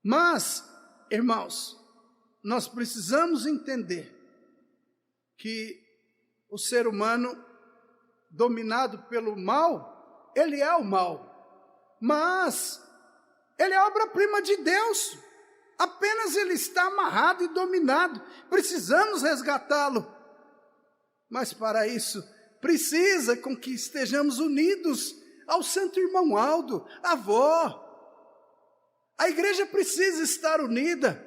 Mas, irmãos, nós precisamos entender que o ser humano dominado pelo mal, ele é o mal, mas ele é obra-prima de Deus, apenas ele está amarrado e dominado, precisamos resgatá-lo, mas para isso precisa com que estejamos unidos ao santo irmão Aldo, à avó. A igreja precisa estar unida,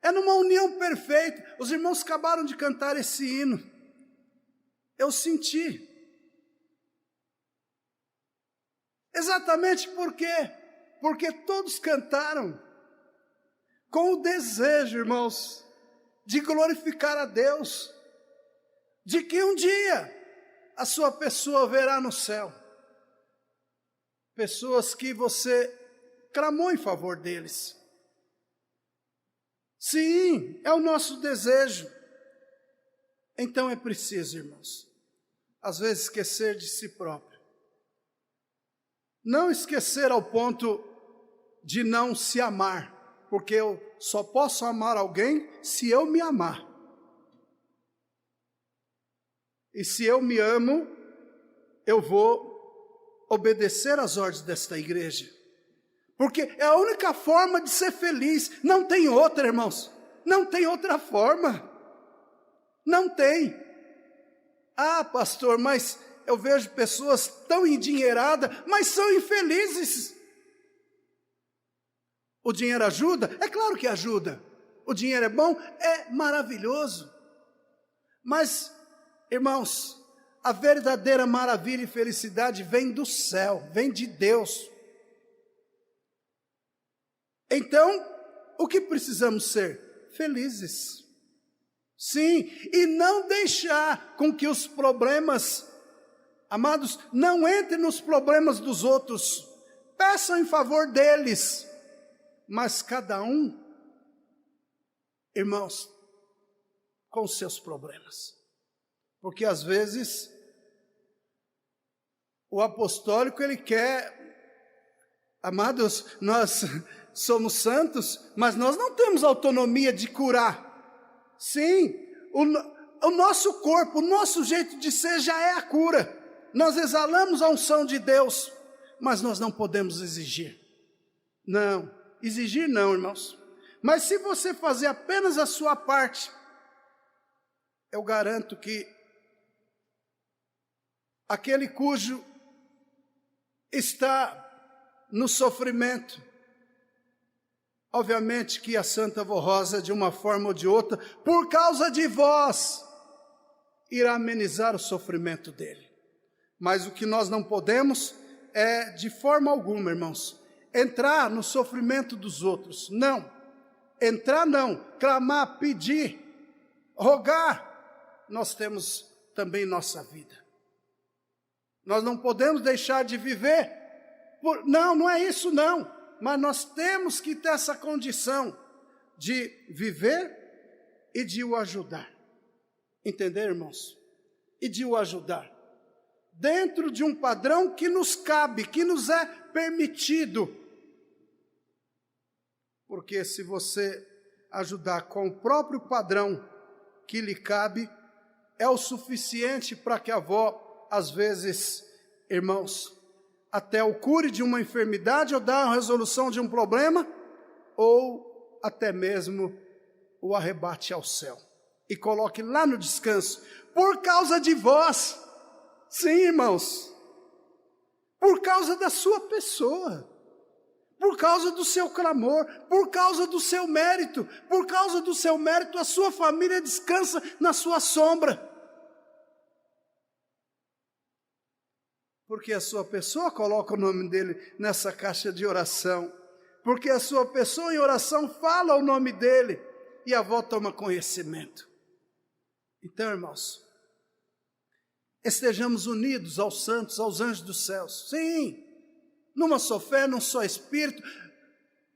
é numa união perfeita. Os irmãos acabaram de cantar esse hino, eu senti, exatamente por quê? Porque todos cantaram com o desejo, irmãos, de glorificar a Deus, de que um dia a sua pessoa verá no céu, pessoas que você clamou em favor deles. Sim, é o nosso desejo. Então é preciso, irmãos, às vezes esquecer de si próprio. Não esquecer ao ponto de não se amar, porque eu só posso amar alguém se eu me amar. E se eu me amo, eu vou obedecer às ordens desta igreja. Porque é a única forma de ser feliz, não tem outra, irmãos. Não tem outra forma. Não tem. Ah, pastor, mas eu vejo pessoas tão endinheiradas, mas são infelizes. O dinheiro ajuda? É claro que ajuda. O dinheiro é bom? É maravilhoso. Mas, irmãos, a verdadeira maravilha e felicidade vem do céu, vem de Deus. Então, o que precisamos ser? Felizes. Sim, e não deixar com que os problemas, amados, não entrem nos problemas dos outros. Peçam em favor deles. Mas cada um, irmãos, com os seus problemas. Porque às vezes, o apostólico ele quer, amados, nós somos santos, mas nós não temos autonomia de curar. Sim, o nosso corpo, o nosso jeito de ser já é a cura. Nós exalamos a unção de Deus, mas nós não podemos exigir. Não, exigir não, irmãos. Mas se você fazer apenas a sua parte, eu garanto que aquele cujo está no sofrimento, obviamente que a Santa Avó Rosa, de uma forma ou de outra, por causa de vós, irá amenizar o sofrimento dele. Mas o que nós não podemos é, de forma alguma, irmãos, entrar no sofrimento dos outros. Não. Entrar não. Clamar, pedir, rogar. Nós temos também nossa vida. Nós não podemos deixar de viver. Não é isso não. mas nós temos que ter essa condição de viver e de o ajudar. Entender, irmãos? E de o ajudar. Dentro de um padrão que nos cabe, que nos é permitido. Porque se você ajudar com o próprio padrão que lhe cabe, é o suficiente para que a avó, às vezes, irmãos, até o cure de uma enfermidade ou dá a resolução de um problema, ou até mesmo o arrebate ao céu e coloque lá no descanso, por causa de vós. Sim, irmãos, por causa da sua pessoa, por causa do seu clamor, por causa do seu mérito, por causa do seu mérito, a sua família descansa na sua sombra. Porque a sua pessoa coloca o nome dele nessa caixa de oração, porque a sua pessoa em oração fala o nome dele, e a avó toma conhecimento. Então, irmãos, estejamos unidos aos santos, aos anjos dos céus. Sim, numa só fé, num só espírito,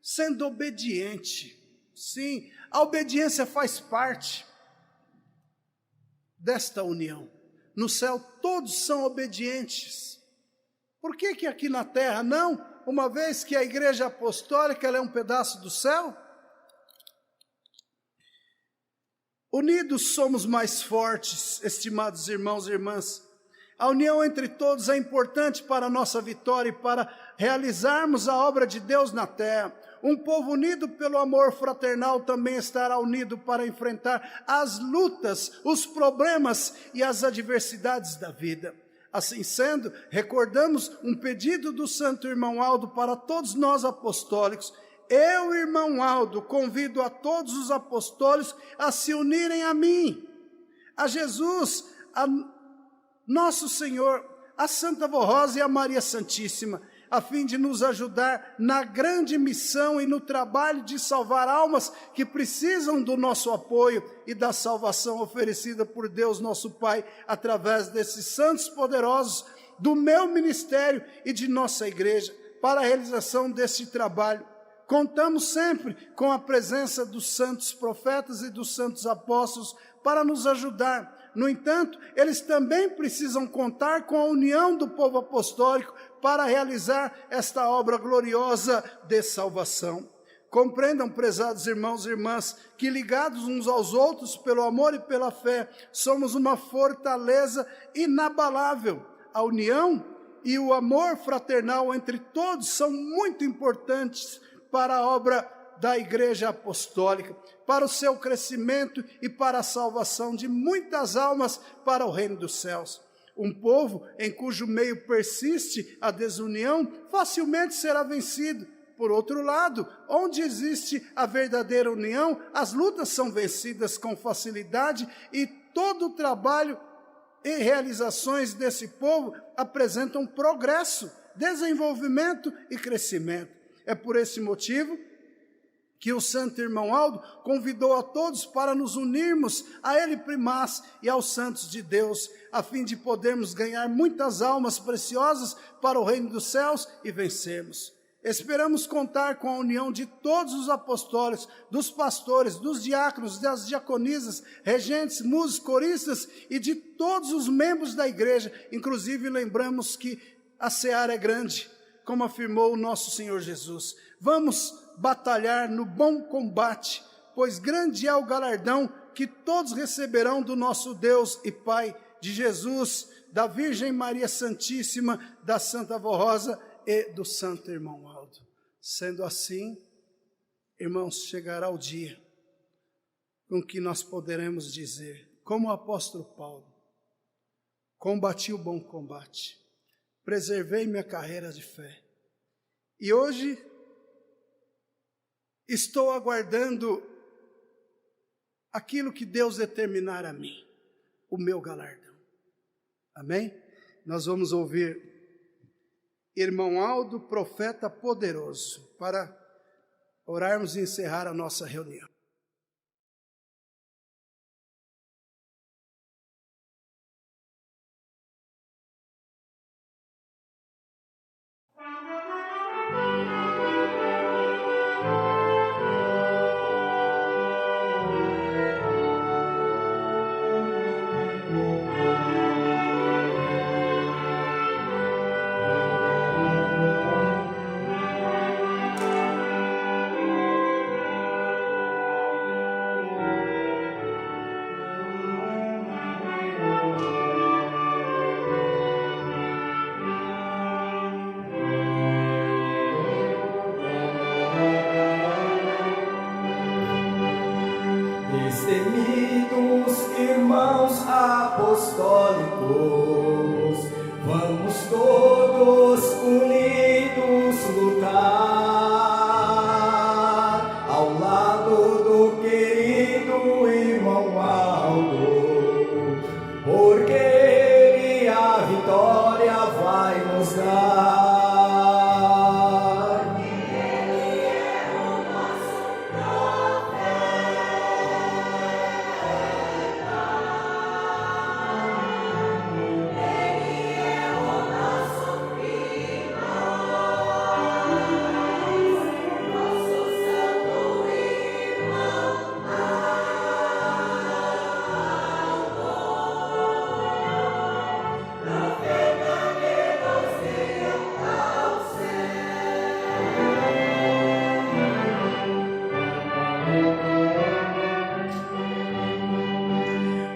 sendo obediente. Sim, a obediência faz parte desta união. No céu todos são obedientes. Por que que aqui na terra não? Uma vez que a igreja apostólica ela é um pedaço do céu? Unidos somos mais fortes, estimados irmãos e irmãs. A união entre todos é importante para a nossa vitória e para realizarmos a obra de Deus na terra. Um povo unido pelo amor fraternal também estará unido para enfrentar as lutas, os problemas e as adversidades da vida. Assim sendo, recordamos um pedido do santo irmão Aldo para todos nós apostólicos. Eu, irmão Aldo, convido a todos os apostólicos a se unirem a mim, a Jesus, a nosso Senhor, a Santa Avó Rosa e a Maria Santíssima, a fim de nos ajudar na grande missão e no trabalho de salvar almas que precisam do nosso apoio e da salvação oferecida por Deus nosso Pai, através desses santos poderosos, do meu ministério e de nossa igreja, para a realização desse trabalho. Contamos sempre com a presença dos santos profetas e dos santos apóstolos para nos ajudar. No entanto, eles também precisam contar com a união do povo apostólico para realizar esta obra gloriosa de salvação. Compreendam, prezados irmãos e irmãs, que ligados uns aos outros pelo amor e pela fé, somos uma fortaleza inabalável. A união e o amor fraternal entre todos são muito importantes para a obra da Igreja Apostólica, para o seu crescimento e para a salvação de muitas almas para o reino dos céus. Um povo em cujo meio persiste a desunião facilmente será vencido. Por outro lado, onde existe a verdadeira união, as lutas são vencidas com facilidade e todo o trabalho e realizações desse povo apresentam progresso, desenvolvimento e crescimento. É por esse motivo que o santo irmão Aldo convidou a todos para nos unirmos a ele primaz e aos santos de Deus, a fim de podermos ganhar muitas almas preciosas para o reino dos céus e vencermos. Esperamos contar com a união de todos os apóstolos, dos pastores, dos diáconos, das diaconisas, regentes, músicos, coristas e de todos os membros da igreja. Inclusive lembramos que a seara é grande, como afirmou o nosso Senhor Jesus. Vamos batalhar no bom combate, pois grande é o galardão que todos receberão do nosso Deus e Pai, de Jesus, da Virgem Maria Santíssima, da Santa Avó Rosa e do santo irmão Aldo. Sendo assim, irmãos, chegará o dia com que nós poderemos dizer, como o apóstolo Paulo: combati o bom combate, preservei minha carreira de fé. E hoje estou aguardando aquilo que Deus determinar a mim, o meu galardão. Amém? Nós vamos ouvir irmão Aldo, profeta poderoso, para orarmos e encerrar a nossa reunião. apostólicos, vamos todos unidos lutar ao lado do querido irmão Aldo, porque ele a vitória vai nos dar.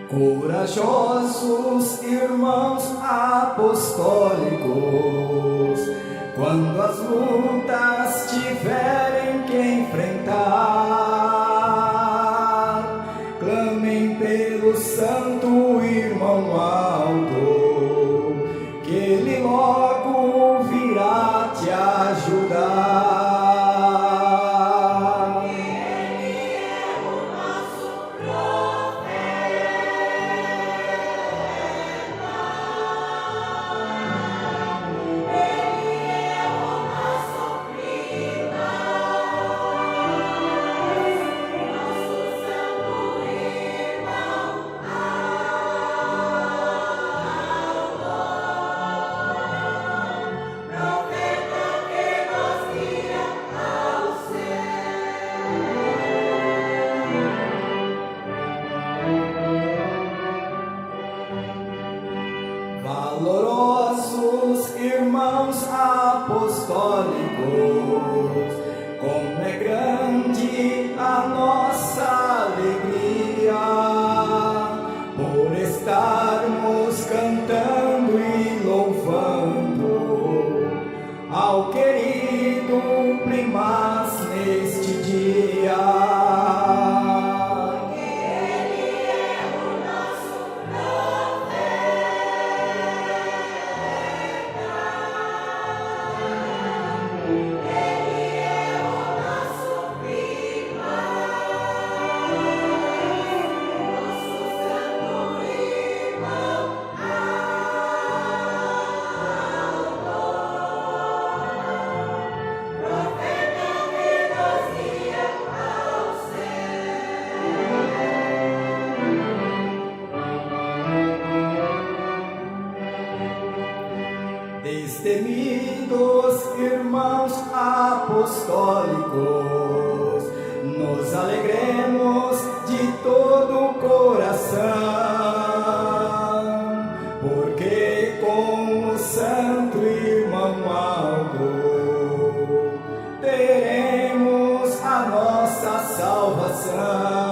Corajosos irmãos apostólicos, quando as lutas tiverem que enfrentar, clamem pelo santo irmão Aldo, que ele logo virá te ajudar. Valorosos irmãos apostólicos, como é grande a nossa alegria por estarmos cantando e louvando ao querido Primaz neste dia. Destemidos irmãos apostólicos, nos alegremos de todo o coração, porque com o santo irmão Aldo teremos a nossa salvação.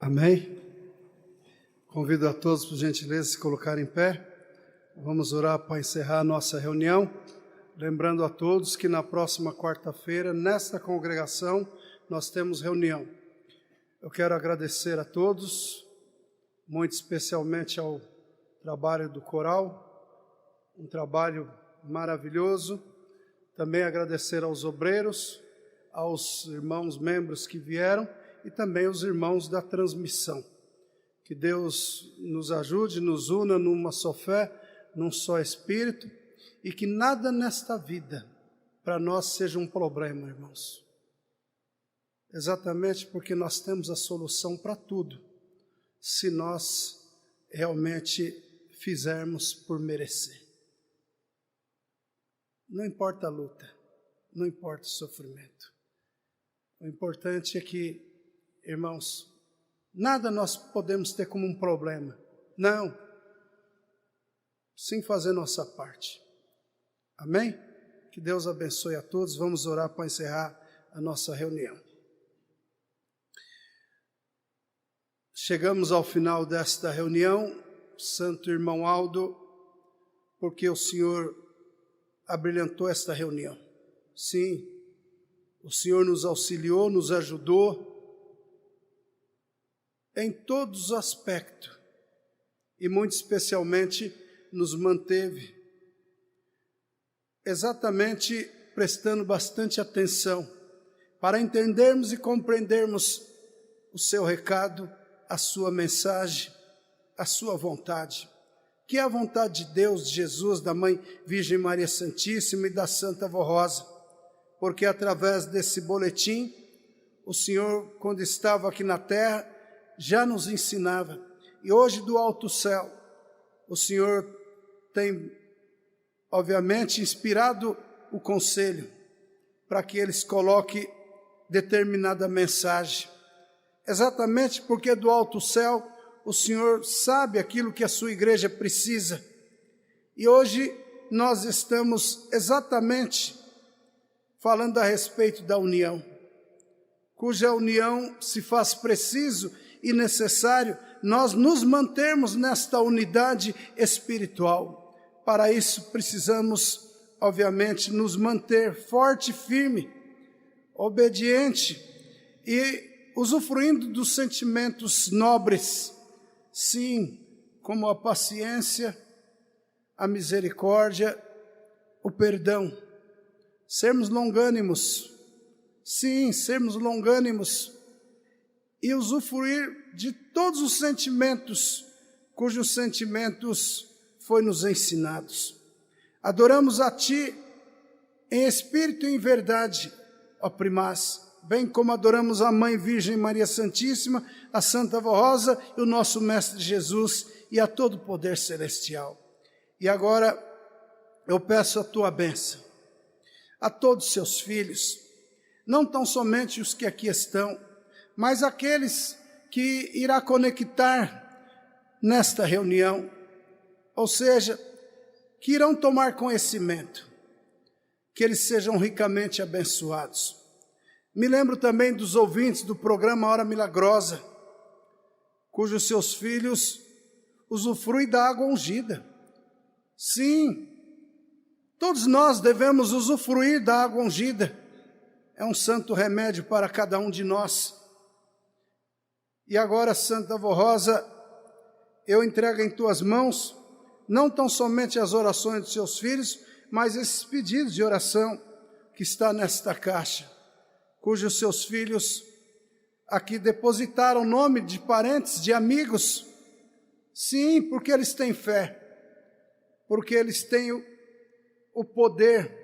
Amém? Convido a todos, por gentileza, se colocarem em pé. Vamos orar para encerrar a nossa reunião. Lembrando a todos que na próxima quarta-feira, nesta congregação, nós temos reunião. Eu quero agradecer a todos, muito especialmente ao trabalho do coral, um trabalho maravilhoso. Também agradecer aos obreiros, aos irmãos membros que vieram e também aos irmãos da transmissão. Que Deus nos ajude, nos una numa só fé, num só espírito, e que nada nesta vida para nós seja um problema, irmãos. Exatamente porque nós temos a solução para tudo, se nós realmente fizermos por merecer. Não importa a luta, não importa o sofrimento. O importante é que, irmãos, nada nós podemos ter como um problema. Não. Sim fazer nossa parte. Amém? Que Deus abençoe a todos. Vamos orar para encerrar a nossa reunião. Chegamos ao final desta reunião, Santo Irmão Aldo, porque o Senhor abrilhantou esta reunião. Sim, o Senhor nos auxiliou, nos ajudou em todos os aspectos e muito especialmente nos manteve exatamente prestando bastante atenção para entendermos e compreendermos o seu recado, a sua mensagem, a sua vontade, que é a vontade de Deus, de Jesus, da Mãe Virgem Maria Santíssima e da Santa Avó Rosa, porque através desse boletim, o Senhor, quando estava aqui na terra, já nos ensinava, e hoje do alto céu, o Senhor tem, obviamente, inspirado o conselho, para que eles coloquem determinada mensagem, exatamente porque do alto céu, o Senhor sabe aquilo que a sua igreja precisa, e hoje nós estamos exatamente falando a respeito da união, cuja união se faz preciso e necessário nós nos mantermos nesta unidade espiritual. Para isso precisamos, obviamente, nos manter forte, firme, obediente e usufruindo dos sentimentos nobres, sim, como a paciência, a misericórdia, o perdão. Sermos longânimos, sim, sermos longânimos e usufruir de todos os sentimentos, cujos sentimentos foi nos ensinados. Adoramos a Ti em espírito e em verdade, ó primaz, bem como adoramos a Mãe Virgem Maria Santíssima, a Santa Avó Rosa e o nosso Mestre Jesus e a todo o poder celestial. E agora eu peço a Tua bênção a todos os Seus filhos, não tão somente os que aqui estão, mas aqueles que irá conectar nesta reunião, ou seja, que irão tomar conhecimento, que eles sejam ricamente abençoados. Me lembro também dos ouvintes do programa Hora Milagrosa, cujos seus filhos usufruem da água ungida. Sim, todos nós devemos usufruir da água ungida. É um santo remédio para cada um de nós. E agora, Santa Avó Rosa, eu entrego em Tuas mãos, não tão somente as orações dos seus filhos, mas esses pedidos de oração que está nesta caixa, cujos seus filhos aqui depositaram o nome de parentes, de amigos. Sim, porque eles têm fé, porque eles têm o poder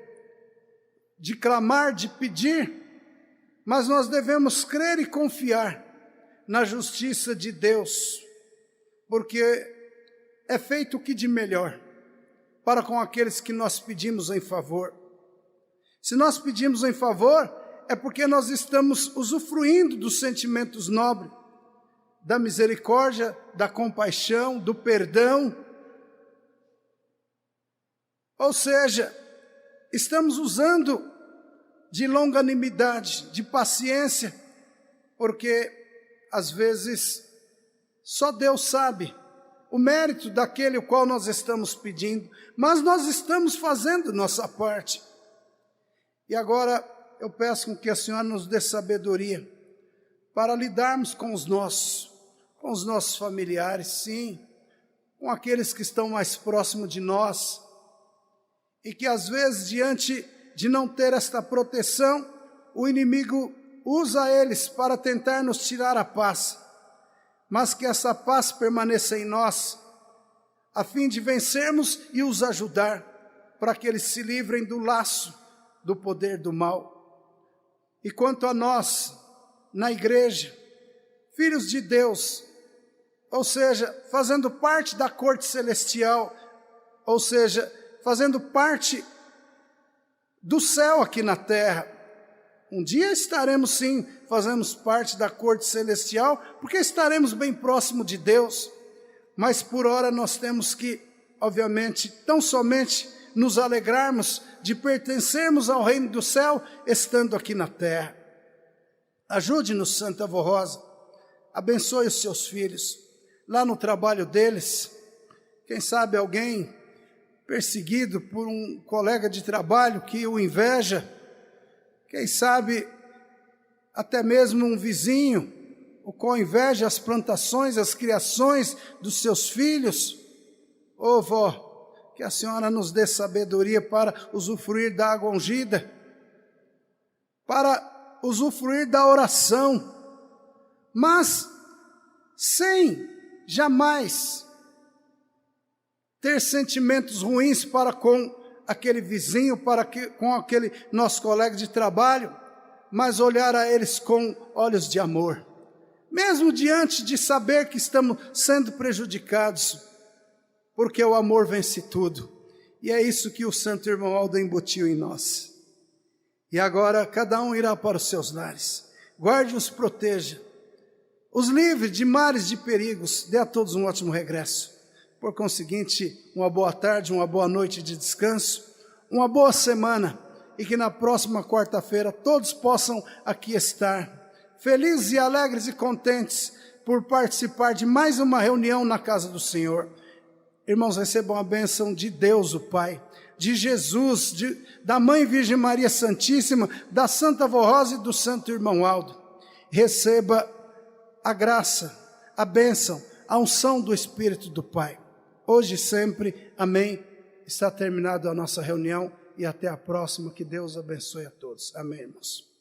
de clamar, de pedir, mas nós devemos crer e confiar na justiça de Deus, porque é feito o que de melhor para com aqueles que nós pedimos em favor. Se nós pedimos em favor, é porque nós estamos usufruindo dos sentimentos nobres, da misericórdia, da compaixão, do perdão. Ou seja, estamos usando de longanimidade, de paciência, porque às vezes Só Deus sabe o mérito daquele o qual nós estamos pedindo, mas nós estamos fazendo nossa parte. E agora eu peço que a Senhora nos dê sabedoria para lidarmos com os nossos familiares, sim, com aqueles que estão mais próximos de nós, e que às vezes, diante de não ter esta proteção, o inimigo usa eles para tentar nos tirar a paz, mas que essa paz permaneça em nós, a fim de vencermos e os ajudar, para que eles se livrem do laço do poder do mal. E quanto a nós, na igreja, filhos de Deus, ou seja, fazendo parte da corte celestial, ou seja, fazendo parte do céu aqui na terra, um dia estaremos sim, fazemos parte da corte celestial, porque estaremos bem próximo de Deus, mas por hora nós temos que, obviamente, tão somente nos alegrarmos de pertencermos ao reino do céu, estando aqui na terra. Ajude-nos, Santa Avó Rosa, abençoe os seus filhos, lá no trabalho deles, quem sabe alguém perseguido por um colega de trabalho que o inveja, quem sabe até mesmo um vizinho, o qual inveja as plantações, as criações dos seus filhos. Ô vó, que a Senhora nos dê sabedoria para usufruir da água ungida, para usufruir da oração, mas sem jamais ter sentimentos ruins para com aquele vizinho, com aquele nosso colega de trabalho, mas olhar a eles com olhos de amor, mesmo diante de saber que estamos sendo prejudicados, porque o amor vence tudo, e é isso que o Santo Irmão Aldo embutiu em nós. E agora cada um irá para os seus lares, guarde-os, proteja, os livre de mares de perigos, dê a todos um ótimo regresso. Por conseguinte, uma boa tarde, uma boa noite de descanso, uma boa semana, e que na próxima quarta-feira todos possam aqui estar, felizes e alegres e contentes por participar de mais uma reunião na casa do Senhor. Irmãos, recebam a bênção de Deus o Pai, de Jesus, da Mãe Virgem Maria Santíssima, da Santa Avó Rosa e do Santo Irmão Aldo. Receba a graça, a bênção, a unção do Espírito do Pai. Hoje e sempre, amém. Está terminada a nossa reunião e até a próxima. Que Deus abençoe a todos. Amém, irmãos.